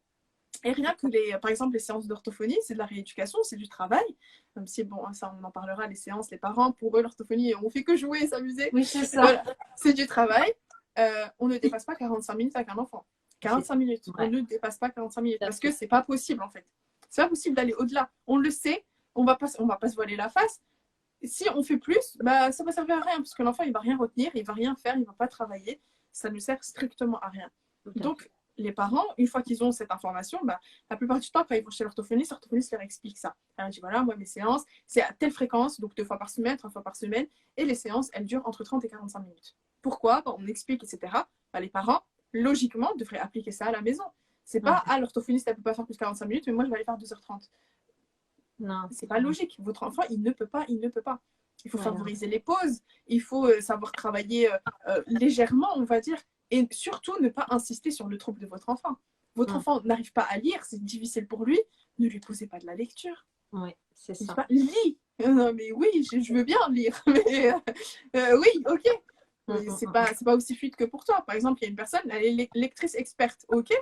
Et rien que par exemple, les séances d'orthophonie, c'est de la rééducation, c'est du travail. Même si, bon, ça, on en parlera, les séances, les parents, pour eux, l'orthophonie, on fait que jouer et s'amuser. Oui, c'est ça. Voilà, c'est du travail. On ne dépasse pas 45 minutes avec un enfant. 45 minutes. On ne dépasse pas 45 minutes. Parce que c'est pas possible, en fait. C'est pas possible d'aller au-delà. On le sait, on va pas se voiler la face. Si on fait plus, bah, ça va servir à rien, parce que l'enfant, il va rien retenir, il va rien faire, il va pas travailler. Ça ne sert strictement à rien. Donc, les parents, une fois qu'ils ont cette information, bah, la plupart du temps, quand ils vont chez l'orthophoniste leur explique ça. Elle dit voilà, moi, mes séances, c'est à telle fréquence, donc 2 fois par semaine, 3 fois par semaine, et les séances, elles durent entre 30 et 45 minutes. Pourquoi? On explique, etc. Bah, les parents, logiquement, devraient appliquer ça à la maison. C'est pas, ah, l'orthophoniste, elle peut pas faire plus de 45 minutes, mais moi, je vais aller faire 2h30. Non, c'est pas logique. Votre enfant, il ne peut pas. Il faut favoriser les pauses, il faut savoir travailler légèrement, on va dire, et surtout ne pas insister sur le trouble de votre enfant. Votre enfant n'arrive pas à lire, c'est difficile pour lui, ne lui posez pas de la lecture. Oui, c'est ça. Pas, lis. Non, mais oui, je veux bien lire, mais oui, ok. Mais c'est pas aussi fluide que pour toi. Par exemple, il y a une personne, elle est lectrice experte, ok.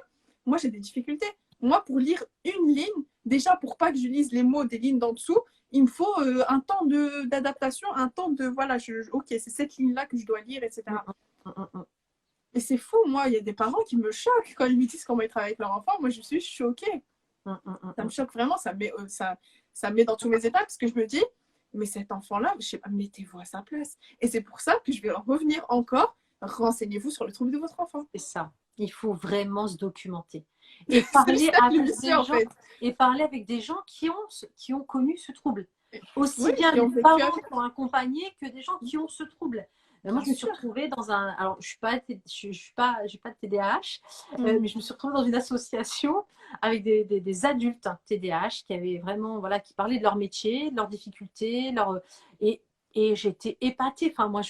Moi, j'ai des difficultés. Moi, pour lire une ligne, déjà, pour pas que je lise les mots des lignes d'en dessous, il me faut un temps d'adaptation, un temps de, voilà, ok, c'est cette ligne-là que je dois lire, etc. Et c'est fou, moi, il y a des parents qui me choquent quand ils me disent comment ils travaillent avec leur enfant. Moi, je suis choquée. Ça me choque vraiment, ça me met dans tous mes états, parce que je me dis, mais cet enfant-là, je sais pas, mettez-vous à sa place. Et c'est pour ça que je vais en revenir encore. Renseignez-vous sur le trouble de votre enfant. C'est ça. Il faut vraiment se documenter et C'est parler ça avec l'émission des en gens fait. et parler avec des gens qui ont connu ce trouble. Aussi Oui, bien qui des ont vécu parents avec. qui ont accompagné que des gens qui ont ce trouble. Moi, Bien je me suis sûr. retrouvée dans un. Alors, je suis pas, j'ai pas de TDAH, mais Mhm. je me suis retrouvée dans une association avec des adultes TDAH qui avaient vraiment, voilà, qui parlaient de leur métier, de leurs difficultés, et et j'étais épatée. Enfin, moi,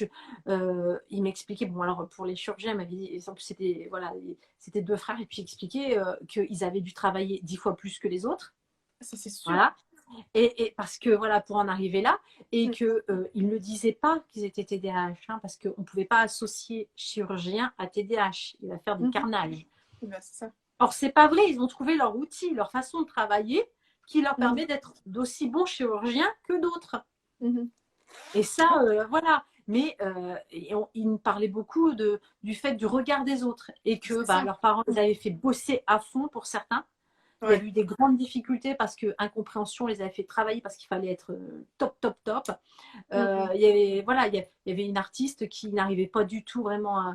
il m'expliquait. Bon, alors pour les chirurgiens, il m'avait dit, c'était voilà, c'était deux frères, et puis il expliquait qu'ils avaient dû travailler 10 fois plus que les autres. Ça, c'est sûr. Voilà. Et parce que voilà, pour en arriver là, et qu'ils ne disaient pas qu'ils étaient TDAH, hein, parce qu'on ne pouvait pas associer chirurgien à TDAH. Il va faire des Mhm. carnages. Ben, c'est ça. Or, c'est pas vrai, ils ont trouvé leur outil, leur façon de travailler qui leur Mhm. permet d'être d'aussi bons chirurgiens que d'autres. Mhm. Et ça, voilà. Mais ils me parlaient beaucoup du fait du regard des autres et que C'est ça. leurs parents les avaient fait bosser à fond pour certains. Il y a Ouais. eu des grandes difficultés parce que incompréhension les avait fait travailler parce qu'il fallait être top, top, top. Mhm. Il y avait, voilà, il y avait une artiste qui n'arrivait pas du tout vraiment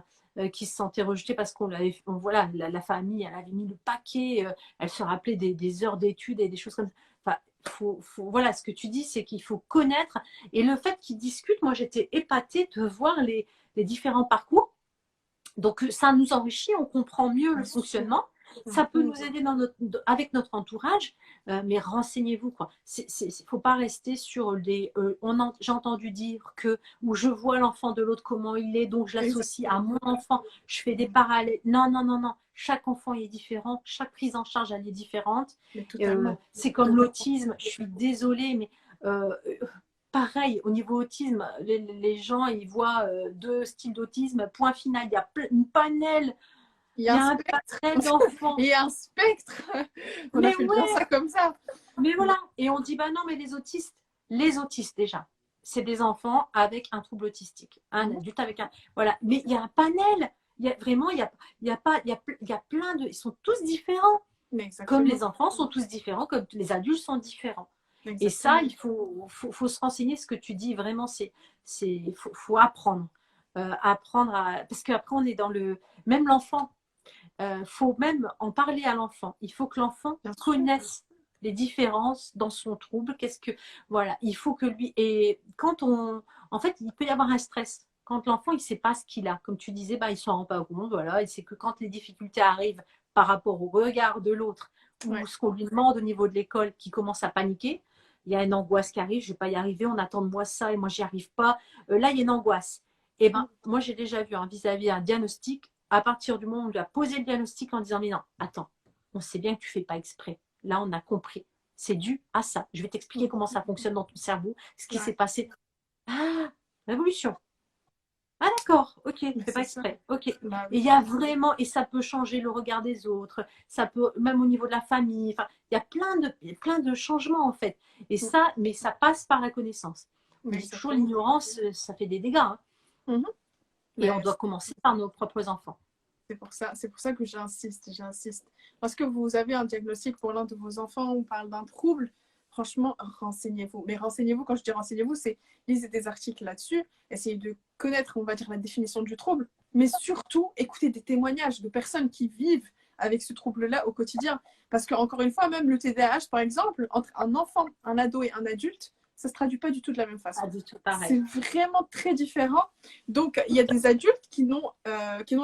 qui se sentait rejetée parce qu'on l'avait, voilà, la famille, elle avait mis le paquet, elle se rappelait des heures d'études et des choses comme ça. Enfin, voilà, ce que tu dis, c'est qu'il faut connaître. Et le fait qu'ils discutent, moi, j'étais épatée de voir les différents parcours. Donc, ça nous enrichit, on comprend mieux le Bien sûr. fonctionnement. Ça peut Mhm. nous aider avec notre entourage, mais renseignez-vous, quoi. Faut pas rester sur des. J'ai entendu dire que, ou je vois l'enfant de l'autre comment il est, donc je l'associe à Exactement. mon enfant, je fais des parallèles. Non, non, non, non. Chaque enfant est différent, chaque prise en charge, elle est différente. Mais totalement. C'est comme l'autisme, je suis désolée, mais euh, pareil, au niveau autisme, les gens, ils voient deux styles d'autisme, point final. Il y a une panel, Il y il a y un a un spectre. panel d'enfants. Il y a un spectre. On Mais appelle bien ouais, ça comme ça. mais voilà. Et on dit, bah non, mais les autistes déjà, c'est des enfants avec un trouble autistique. Un Mhm. adulte avec un. Voilà. Mais il y a un panel. Il y a vraiment, il y a pas, il y a plein de. Ils sont tous différents. Mais Comme exactement. les enfants sont tous différents, comme les adultes sont différents. Et ça, Exactement. il faut se renseigner. Ce que tu dis, vraiment, faut apprendre. Apprendre à. Parce qu'après, on est dans le. Même l'enfant, faut même en parler à l'enfant. Il faut que l'enfant Bien sûr. connaisse les différences dans son trouble. Qu'est-ce que. Voilà, il faut que lui. Et quand on. En fait, il peut y avoir un stress. Quand l'enfant, il ne sait pas ce qu'il a. Comme tu disais, bah, il ne s'en rend pas compte. Voilà, et c'est que quand les difficultés arrivent par rapport au regard de l'autre ou Ouais. ce qu'on lui demande au niveau de l'école, qui commence à paniquer, il y a une angoisse qui arrive, je ne vais pas y arriver, on attend de moi ça et moi j'y arrive pas. Là, il y a une angoisse. Et ben, moi j'ai déjà vu vis-à-vis un diagnostic, à partir du moment où on lui a posé le diagnostic en disant mais non, attends, on sait bien que tu fais pas exprès. Là, on a compris. C'est dû à ça. Je vais t'expliquer comment ça fonctionne dans ton cerveau, ce qui s'est Ouais. passé. Ah, révolution. Ah d'accord, ok, tu Mais fais pas c'est ça. exprès, ok. Et Bah il oui. y a vraiment, et ça peut changer le regard des autres, ça peut, même au niveau de la famille, enfin, il y a plein de changements en fait. Et ça, mais ça passe par la connaissance. On Mais dit toujours exactement. l'ignorance, ça fait des dégâts, hein. Mhm. Et on Mais doit commencer par nos propres enfants. c'est pour ça que j'insiste. Parce que vous avez un diagnostic pour l'un de vos enfants, on parle d'un trouble, franchement, renseignez-vous. Mais renseignez-vous, quand je dis renseignez-vous, c'est lisez des articles là-dessus, essayez de connaître, on va dire, la définition du trouble, mais surtout, écoutez des témoignages de personnes qui vivent avec ce trouble-là au quotidien. Parce que, encore une fois, même le TDAH, par exemple, entre un enfant, un ado et un adulte, ça ne se traduit pas du tout de la même façon. Pas du tout C'est pareil. vraiment très différent. Donc, il y a des adultes qui n'ont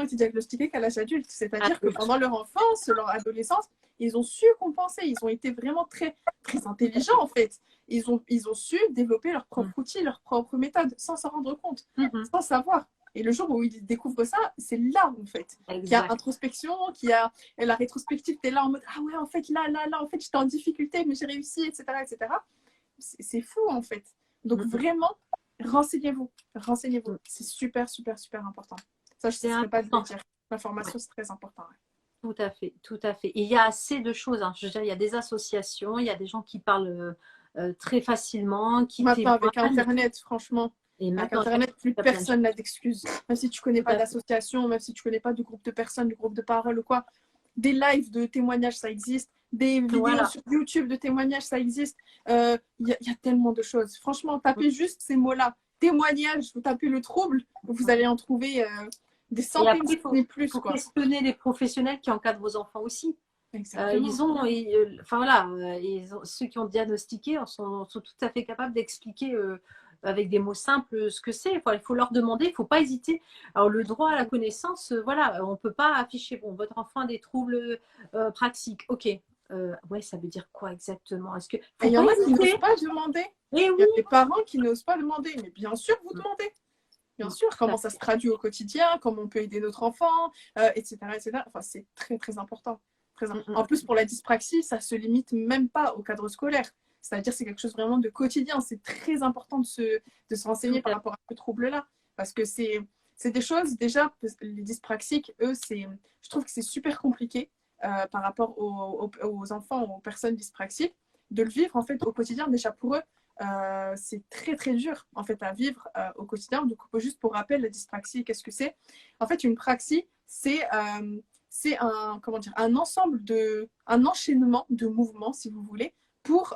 été diagnostiqués qu'à l'âge adulte. C'est-à-dire que pendant leur enfance, leur adolescence, ils ont su compenser. Ils ont été vraiment très, très intelligents, en fait. Ils ont su développer leur propre outil, leur propre méthode, sans s'en rendre compte, sans savoir. Et le jour où ils découvrent ça, c'est là, en fait, qu'il y a introspection, qu'il y a la rétrospective, tu es là en mode « Ah ouais, en fait, là, en fait, j'étais en difficulté, mais j'ai réussi, etc. etc. » C'est fou, en fait. Donc, vraiment, renseignez-vous. Renseignez-vous. C'est super, super, super important. Ça, je ne cesserai pas de le dire. L'information, c'est très important. Ouais. Tout à fait, tout à fait. Et il y a assez de choses, hein. Je veux dire, il y a des associations, il y a des gens qui parlent très facilement, qui Maintenant, témoignent. avec Internet, franchement, Et avec maintenant, Internet, plus il y a plein de personne n'a d'excuses. Même si tu ne connais tout pas à fait. d'association, même si tu ne connais pas de groupe de personnes, de groupe de parole ou quoi, Des lives de témoignages, ça existe. Des vidéos sur YouTube de témoignages, ça existe. Il y a tellement de choses. Franchement, tapez juste ces mots-là. Témoignage, vous tapez le trouble, vous allez en trouver des centaines, et après, plus. Il faut quoi. questionner les professionnels qui encadrent vos enfants aussi. Exactement. Enfin voilà, ceux qui ont diagnostiqué sont tout à fait capables d'expliquer avec des mots simples ce que c'est. Il faut leur demander, il ne faut pas hésiter. Alors le droit à la connaissance, voilà, on ne peut pas afficher, bon, votre enfant a des troubles praxiques. Ok, ouais, ça veut dire quoi exactement? Est-ce que il y en a qui n'osent pas demander. Il y a des parents qui n'osent pas demander, mais bien sûr, vous demandez. Bien sûr, comment ça se traduit au quotidien, comment on peut aider notre enfant, etc., etc. Enfin, c'est très, très important. En plus, pour la dyspraxie, ça ne se limite même pas au cadre scolaire. C'est-à-dire c'est quelque chose vraiment de quotidien. C'est très important de se renseigner par rapport à ce trouble-là. Parce que c'est des choses, déjà, les dyspraxiques, eux, je trouve que c'est super compliqué par rapport aux enfants, aux personnes dyspraxiques, de le vivre en fait au quotidien. Déjà pour eux, c'est très très dur en fait à vivre au quotidien. Donc juste pour rappel, la dyspraxie, qu'est-ce que c'est? En fait, une praxie, c'est un ensemble un enchaînement de mouvements, si vous voulez, pour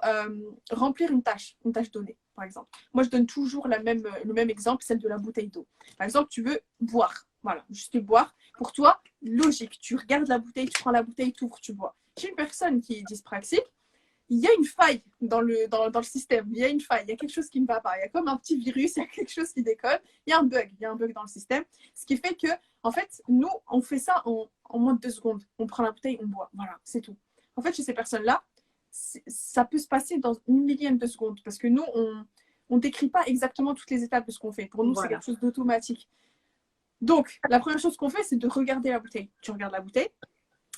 remplir une tâche donnée, par exemple. Moi, je donne toujours le même exemple, celle de la bouteille d'eau. Par exemple, tu veux boire. Voilà, juste boire. Pour toi, logique. Tu regardes la bouteille, tu prends la bouteille, tu ouvres, tu bois. Chez une personne qui est dyspraxique, il y a une faille dans le système. Il y a une faille, il y a quelque chose qui ne va pas. Il y a comme un petit virus, il y a quelque chose qui déconne. Il y a un bug dans le système. Ce qui fait que, en fait, nous, on fait ça en moins de 2 secondes. On prend la bouteille, on boit. Voilà, c'est tout. En fait, chez ces personnes-là, ça peut se passer dans une millième de seconde parce que nous, on ne décrit pas exactement toutes les étapes de ce qu'on fait. Pour nous, c'est quelque chose d'automatique. Donc, la première chose qu'on fait, c'est de regarder la bouteille. Tu regardes la bouteille.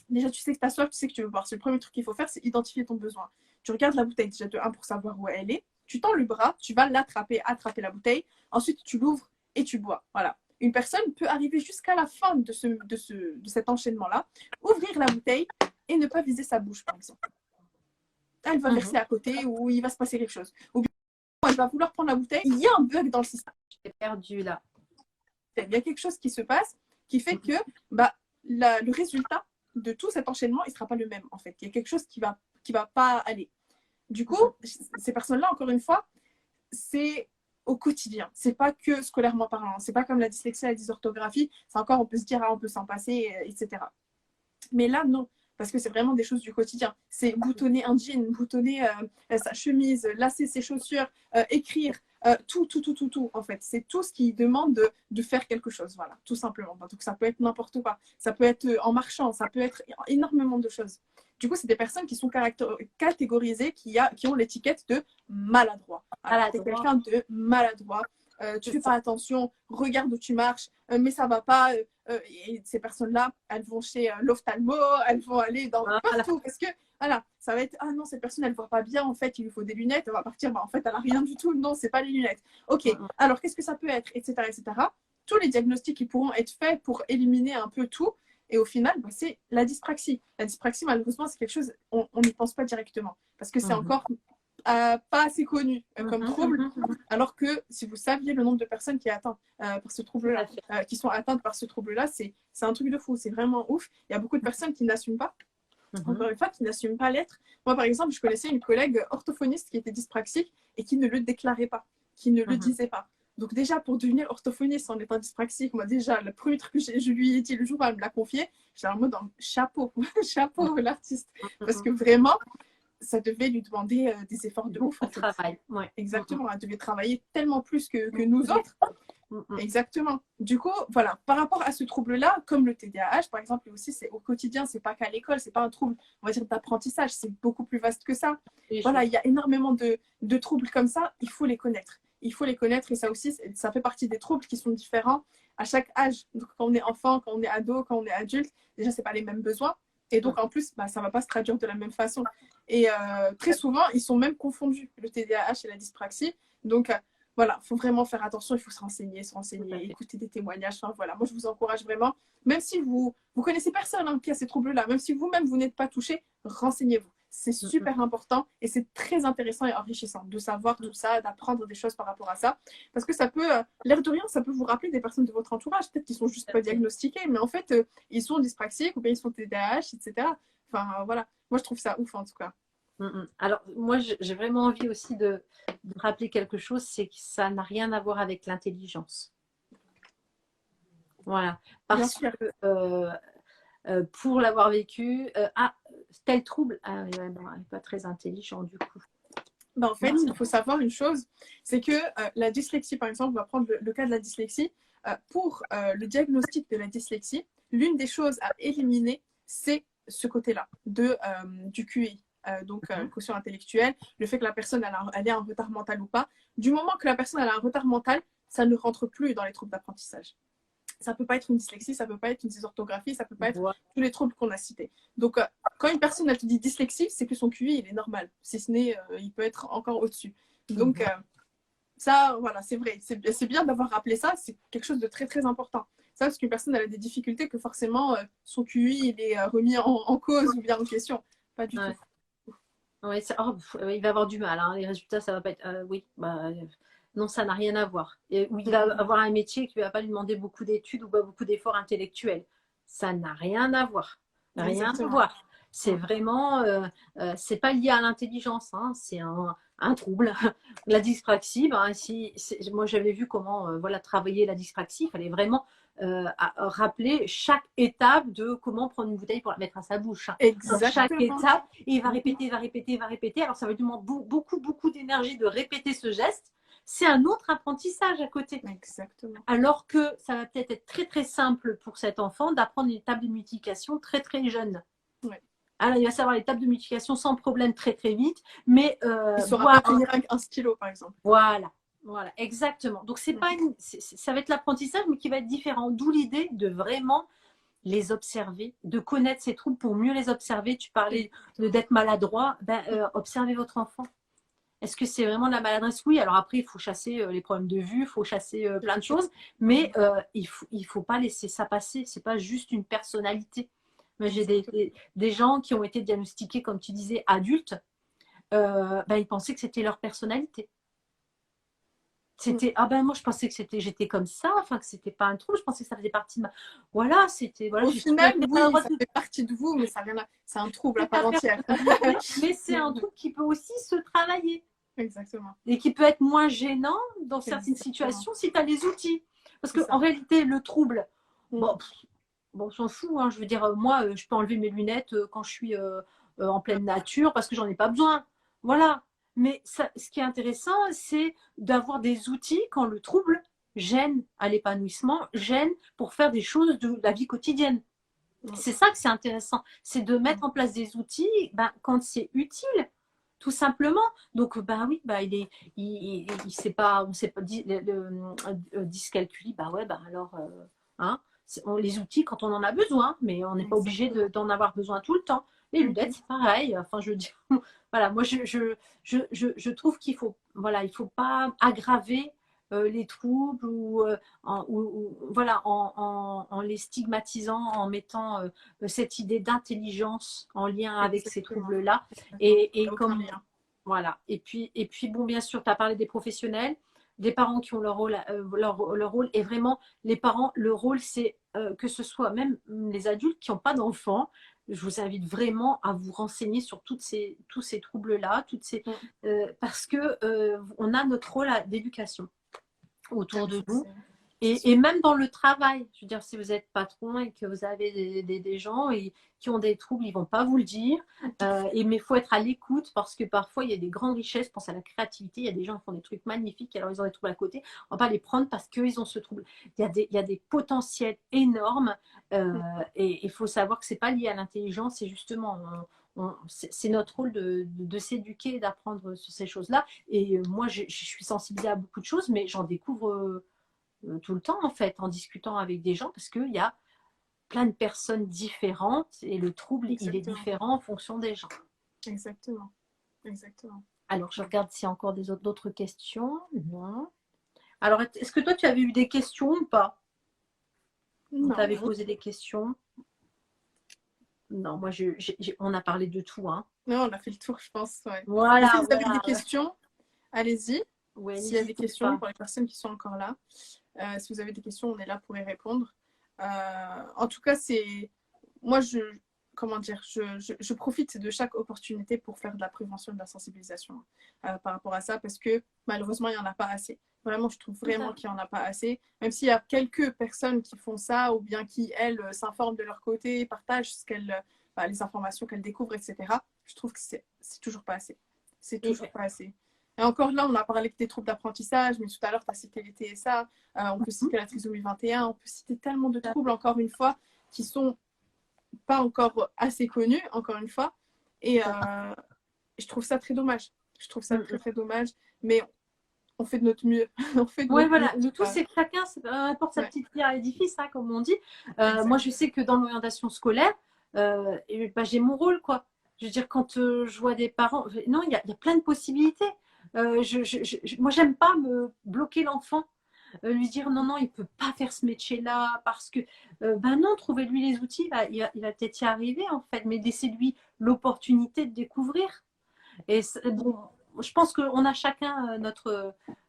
Déjà, tu sais que tu as soif, tu sais que tu veux boire. C'est le premier truc qu'il faut faire, c'est identifier ton besoin. Tu regardes la bouteille déjà de 1 pour savoir où elle est. Tu tends le bras, tu vas attraper la bouteille. Ensuite, tu l'ouvres et tu bois. Voilà. Une personne peut arriver jusqu'à la fin de cet enchaînement-là, ouvrir la bouteille et ne pas viser sa bouche, par exemple. Elle va verser à côté ou il va se passer quelque chose. Ou bien, elle va vouloir prendre la bouteille. Il y a un bug dans le système. J'ai perdu là. Il y a quelque chose qui se passe qui fait que le résultat de tout cet enchaînement, il ne sera pas le même, en fait. Il y a quelque chose qui va pas aller. Du coup, ces personnes-là, encore une fois, c'est au quotidien. C'est pas que scolairement parlant. C'est pas comme la dyslexie, la dysorthographie. C'est encore, on peut se dire, on peut s'en passer, etc. Mais là, non. Parce que c'est vraiment des choses du quotidien. C'est boutonner un jean, boutonner sa chemise, lasser ses chaussures, écrire, tout, en fait. C'est tout ce qui demande de faire quelque chose, voilà, tout simplement. Donc, ça peut être n'importe quoi. Ça peut être en marchant, ça peut être énormément de choses. Du coup, c'est des personnes qui sont catégorisées, qui ont l'étiquette de maladroit. Alors, tu es quelqu'un de maladroit. Tu fais pas attention, regarde où tu marches, mais ça va pas. Et ces personnes-là, elles vont chez l'ophtalmo, elles vont aller partout parce que voilà, ça va être ah non, cette personne elle voit pas bien, en fait il lui faut des lunettes, elle va partir, en fait elle a rien du tout, non c'est pas les lunettes. Ok, alors qu'est-ce que ça peut être, etc., etc. Tous les diagnostics qui pourront être faits pour éliminer un peu tout. Et au final, c'est la dyspraxie. La dyspraxie, malheureusement, c'est quelque chose, on n'y pense pas directement parce que c'est encore pas assez connu comme trouble, alors que si vous saviez le nombre de personnes qui, par ce trouble-là, qui sont atteintes par ce trouble-là, c'est un truc de fou, c'est vraiment ouf. Il y a beaucoup de personnes qui n'assument pas, encore une fois, qui n'assument pas l'être. Moi, par exemple, je connaissais une collègue orthophoniste qui était dyspraxique et qui ne le déclarait pas, qui ne le disait pas. Donc déjà, pour devenir orthophoniste en étant dyspraxique, moi déjà, le premier truc que je lui ai dit le jour où elle me l'a confié, j'étais en mode chapeau, chapeau l'artiste. Parce que vraiment, ça devait lui demander des efforts de ouf. Travail. Ouais. Exactement, elle devait travailler tellement plus que nous autres. Exactement. Du coup, voilà, par rapport à ce trouble-là, comme le TDAH, par exemple, aussi, c'est au quotidien, c'est pas qu'à l'école, c'est pas un trouble, on va dire, d'apprentissage, c'est beaucoup plus vaste que ça. Voilà, il y a énormément de troubles comme ça, il faut les connaître. Il faut les connaître et ça aussi, ça fait partie des troubles qui sont différents à chaque âge. Donc, quand on est enfant, quand on est ado, quand on est adulte, déjà, c'est pas les mêmes besoins. Et donc, en plus, ça ne va pas se traduire de la même façon. Et très souvent, ils sont même confondus, le TDAH et la dyspraxie. Donc, voilà, il faut vraiment faire attention, il faut se renseigner, écouter des témoignages. Enfin, voilà, moi, je vous encourage vraiment, même si vous connaissez personne qui a ces troubles-là, même si vous-même, vous n'êtes pas touché, renseignez-vous. c'est super important et c'est très intéressant et enrichissant de savoir tout ça, d'apprendre des choses par rapport à ça. Parce que ça peut, l'air de rien, ça peut vous rappeler des personnes de votre entourage. Peut-être qu'ils sont juste pas diagnostiqués, mais en fait, ils sont dyspraxiques ou bien ils sont TDAH, etc. Enfin, voilà. Moi, je trouve ça ouf, en tout cas. Alors, moi, j'ai vraiment envie aussi de rappeler quelque chose, c'est que ça n'a rien à voir avec l'intelligence. Voilà. Bien Parce sûr. que pour l'avoir vécu, tel trouble, ouais, non, elle n'est pas très intelligent du coup. Ben, en fait, il faut savoir une chose, c'est que la dyslexie, par exemple, on va prendre le cas de la dyslexie. Pour le diagnostic de la dyslexie, l'une des choses à éliminer, c'est ce côté-là du QI. Donc, le quotient intellectuel, le fait que la personne elle ait un retard mental ou pas. Du moment que la personne elle a un retard mental, ça ne rentre plus dans les troubles d'apprentissage. Ça peut pas être une dyslexie, ça peut pas être une dysorthographie, ça peut pas être tous les troubles qu'on a cités. Donc, quand une personne elle te dit dyslexie, c'est que son QI il est normal. Si ce n'est, il peut être encore au-dessus. Donc, ça, voilà, c'est vrai. C'est bien d'avoir rappelé ça. C'est quelque chose de très, très important. Ça, parce qu'une personne elle a des difficultés que forcément son QI il est remis en cause ou bien en question. Pas du tout. Ouais, il va avoir du mal. Hein. Les résultats, ça va pas être. Oui, non, ça n'a rien à voir. Ou il va avoir un métier qui ne va pas lui demander beaucoup d'études ou pas beaucoup d'efforts intellectuels. Ça n'a rien à voir. Rien à voir. C'est vraiment. C'est pas lié à l'intelligence. Hein. C'est un trouble. La dyspraxie, moi j'avais vu comment voilà, travailler la dyspraxie. Il fallait vraiment rappeler chaque étape de comment prendre une bouteille pour la mettre à sa bouche. Hein. Chaque étape, et il va répéter, il va répéter, il va répéter. Alors ça va lui demander beaucoup, beaucoup d'énergie de répéter ce geste. C'est un autre apprentissage à côté. Exactement. Alors que ça va peut-être être très, très simple pour cet enfant d'apprendre une table de multiplication très, très jeune. Ouais. Alors, il va savoir les tables de multiplication sans problème très, très vite. Mais il saura pas tenir un stylo, par exemple. Voilà, exactement. Donc, ça va être l'apprentissage, mais qui va être différent. D'où l'idée de vraiment les observer, de connaître ces troubles pour mieux les observer. Tu parlais d'être maladroit. Observez votre enfant. Est-ce que c'est vraiment de la maladresse? Oui, alors après, il faut chasser les problèmes de vue, il faut chasser plein de choses, mais il faut pas laisser ça passer. C'est pas juste une personnalité. Moi, j'ai des gens qui ont été diagnostiqués, comme tu disais, adultes. Ils pensaient que c'était leur personnalité. C'était moi je pensais que j'étais comme ça, enfin que c'était pas un trouble, je pensais que ça faisait partie de ma c'était au final oui, ça fait partie de vous, mais c'est un trouble à part entière. Mais c'est un trouble qui peut aussi se travailler. Exactement. Et qui peut être moins gênant dans certaines situations si tu as les outils. Parce qu'en réalité, le trouble, on s'en fout. Hein, je veux dire, moi, je peux enlever mes lunettes quand je suis en pleine nature parce que j'en ai pas besoin. Voilà. Mais ce qui est intéressant, c'est d'avoir des outils quand le trouble gêne à l'épanouissement, gêne pour faire des choses de la vie quotidienne. C'est ça que c'est intéressant. C'est de mettre en place des outils quand c'est utile. Tout simplement. Donc, il sait pas, on sait pas dyscalculie, les outils quand on en a besoin, mais on n'est pas obligé d'en avoir besoin tout le temps. Les lunettes, c'est pareil. Enfin, je veux dire, voilà, moi, je trouve qu'il faut, voilà, il faut pas aggraver les troubles en les stigmatisant, en mettant cette idée d'intelligence en lien avec ces troubles-là. Et comme voilà. Et puis bon, bien sûr, tu as parlé des professionnels, des parents qui ont leur rôle, leur rôle. Et vraiment, les parents, le rôle, c'est que ce soit même les adultes qui n'ont pas d'enfants. Je vous invite vraiment à vous renseigner sur tous ces troubles-là, parce que on a notre rôle d'éducation autour de nous. Et même dans le travail, je veux dire, si vous êtes patron et que vous avez des gens qui ont des troubles, ils ne vont pas vous le dire. Mais il faut être à l'écoute parce que parfois, il y a des grandes richesses. Pense à la créativité. Il y a des gens qui font des trucs magnifiques, alors ils ont des troubles à côté. On ne va pas les prendre parce qu'ils ont ce trouble. Il y a des potentiels énormes. Et il faut savoir que ce n'est pas lié à l'intelligence. C'est justement... c'est notre rôle de s'éduquer et d'apprendre sur ces choses-là. Et moi, je suis sensibilisée à beaucoup de choses, mais j'en découvre... tout le temps en fait en discutant avec des gens parce qu'il y a plein de personnes différentes et le trouble il est différent en fonction des gens. Exactement. Alors je regarde s'il y a encore d'autres questions. Non. Alors est-ce que toi tu avais eu des questions ou pas? Non. Tu avais posé des questions? Non, moi on a parlé de tout hein. Non, on a fait le tour, je pense. Ouais. Mais si Voilà, vous avez des voilà. questions, allez-y. Ouais, S'il y a des n'hésitez questions pas. pour les personnes qui sont encore là, si vous avez des questions, on est là pour y répondre. En tout cas, c'est moi, comment dire, je profite de chaque opportunité pour faire de la prévention et de la sensibilisation par rapport à ça, parce que malheureusement, il n'y en a pas assez. Vraiment, je trouve vraiment qu'il n'y en a pas assez. Même s'il y a quelques personnes qui font ça, ou bien qui, elles, s'informent de leur côté, partagent les informations qu'elles découvrent, etc., je trouve que c'est toujours pas assez. C'est toujours pas assez. Et encore là, on a parlé que des troubles d'apprentissage, mais tout à l'heure, tu as cité les TSA, on peut citer la trisomie 21, on peut citer tellement de troubles, encore une fois, qui sont pas encore assez connus, encore une fois. Et je trouve ça très dommage. Je trouve ça très, très dommage. Mais on fait de notre mieux. On fait de Ouais, notre mieux. voilà. Le tout, c'est que chacun apporte sa petite pierre à l'édifice, hein, comme on dit. Moi, je sais que dans l'orientation scolaire, j'ai mon rôle, quoi. Je veux dire, quand je vois des parents, non, il y a plein de possibilités. Moi, j'aime pas me bloquer l'enfant, lui dire non, non, il peut pas faire ce métier-là parce que, ben non, trouvez-lui les outils, il va peut-être y arriver en fait, mais laissez-lui l'opportunité de découvrir. Et bon, je pense qu'on a chacun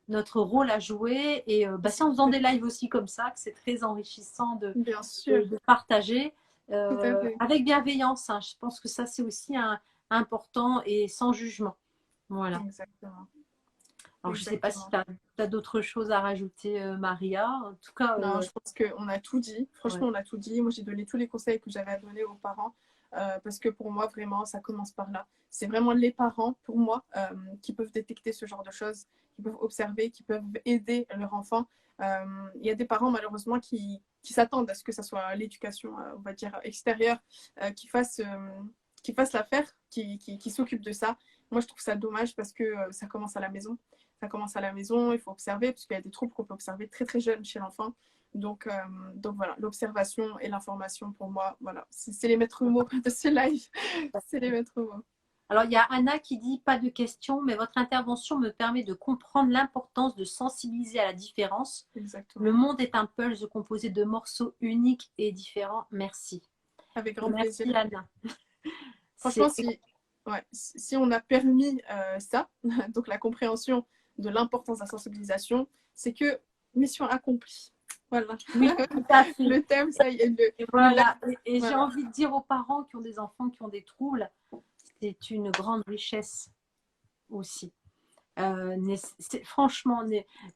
notre rôle à jouer. Et c'est en faisant des lives aussi comme ça que c'est très enrichissant Bien sûr. de partager Tout à fait. avec bienveillance. Hein. Je pense que ça, c'est aussi important et sans jugement. Voilà. Exactement. Alors, je ne sais pas si Exactement. tu as d'autres choses à rajouter, Maria. En tout cas, Non, je pense qu'on a tout dit. Franchement, ouais. on a tout dit. Moi, j'ai donné tous les conseils que j'avais à donner aux parents. Parce que pour moi, vraiment, ça commence par là. C'est vraiment les parents, pour moi, qui peuvent détecter ce genre de choses, qui peuvent observer, qui peuvent aider leur enfant. Il y a des parents, malheureusement, qui s'attendent à ce que ce soit l'éducation, on va dire, extérieure, qui fasse l'affaire, qui s'occupe de ça. Moi, je trouve ça dommage parce que ça commence à la maison. Ça commence à la maison, il faut observer, parce qu'il y a des troubles qu'on peut observer très très jeune chez l'enfant. Donc voilà, l'observation et l'information pour moi, voilà, c'est les maîtres mots de ce live. C'est les maîtres mots. Alors, il y a Anna qui dit pas de questions, mais votre intervention me permet de comprendre l'importance de sensibiliser à la différence. Exactement. Le monde est un puzzle composé de morceaux uniques et différents. Merci. Avec grand Merci, plaisir. Anna. Franchement, si on a permis ça, donc la compréhension de l'importance de la sensibilisation, c'est que mission accomplie. Voilà. Oui, tout à fait. Le thème, ça y est. Et voilà. Et voilà. j'ai envie de dire aux parents qui ont des enfants qui ont des troubles, c'est une grande richesse aussi. Franchement,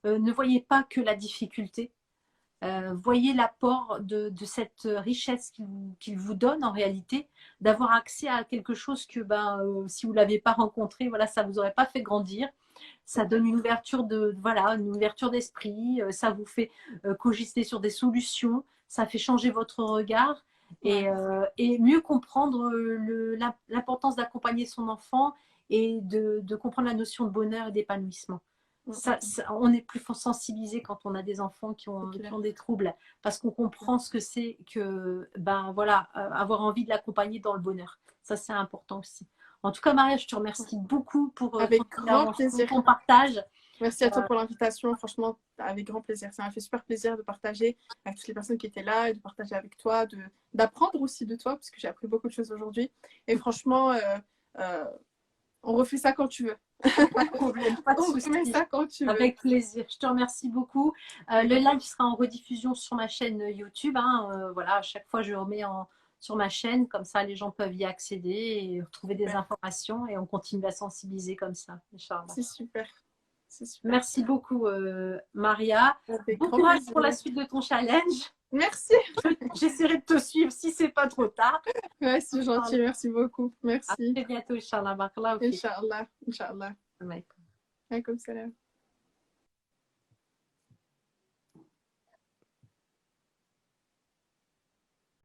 ne voyez pas que la difficulté. Voyez l'apport de cette richesse qu'il vous donne en réalité, d'avoir accès à quelque chose que si vous ne l'avez pas rencontré, voilà, ça ne vous aurait pas fait grandir. Ça donne une ouverture une ouverture d'esprit, ça vous fait cogiter sur des solutions, ça fait changer votre regard et mieux comprendre l'importance d'accompagner son enfant et de comprendre la notion de bonheur et d'épanouissement. On est plus sensibilisé quand on a des enfants qui ont des troubles parce qu'on comprend ce que c'est que avoir envie de l'accompagner dans le bonheur. Ça, c'est important aussi. En tout cas, Maria, je te remercie beaucoup pour avec grand plaisir. Ton partage. Merci à toi pour l'invitation. Franchement, avec grand plaisir. Ça m'a fait super plaisir de partager avec toutes les personnes qui étaient là et de partager avec toi, d'apprendre aussi de toi parce que j'ai appris beaucoup de choses aujourd'hui. Et franchement, on refait ça quand tu veux. Pas de problème, pas de souci. On refait ça quand tu veux. Avec plaisir. Je te remercie beaucoup. Le live sera en rediffusion sur ma chaîne YouTube. Voilà, à chaque fois, je remets sur ma chaîne. Comme ça, les gens peuvent y accéder et retrouver des informations. Et on continue à sensibiliser comme ça. C'est super. Merci beaucoup, Maria. Bon courage pour la suite de ton challenge. Merci. J'essaierai de te suivre si c'est pas trop tard. Ouais, c'est gentil. Merci beaucoup. Merci. À très bientôt, Inch'Allah. Inch'Allah. Inch'Allah. Alaykoum Alaykoum salam.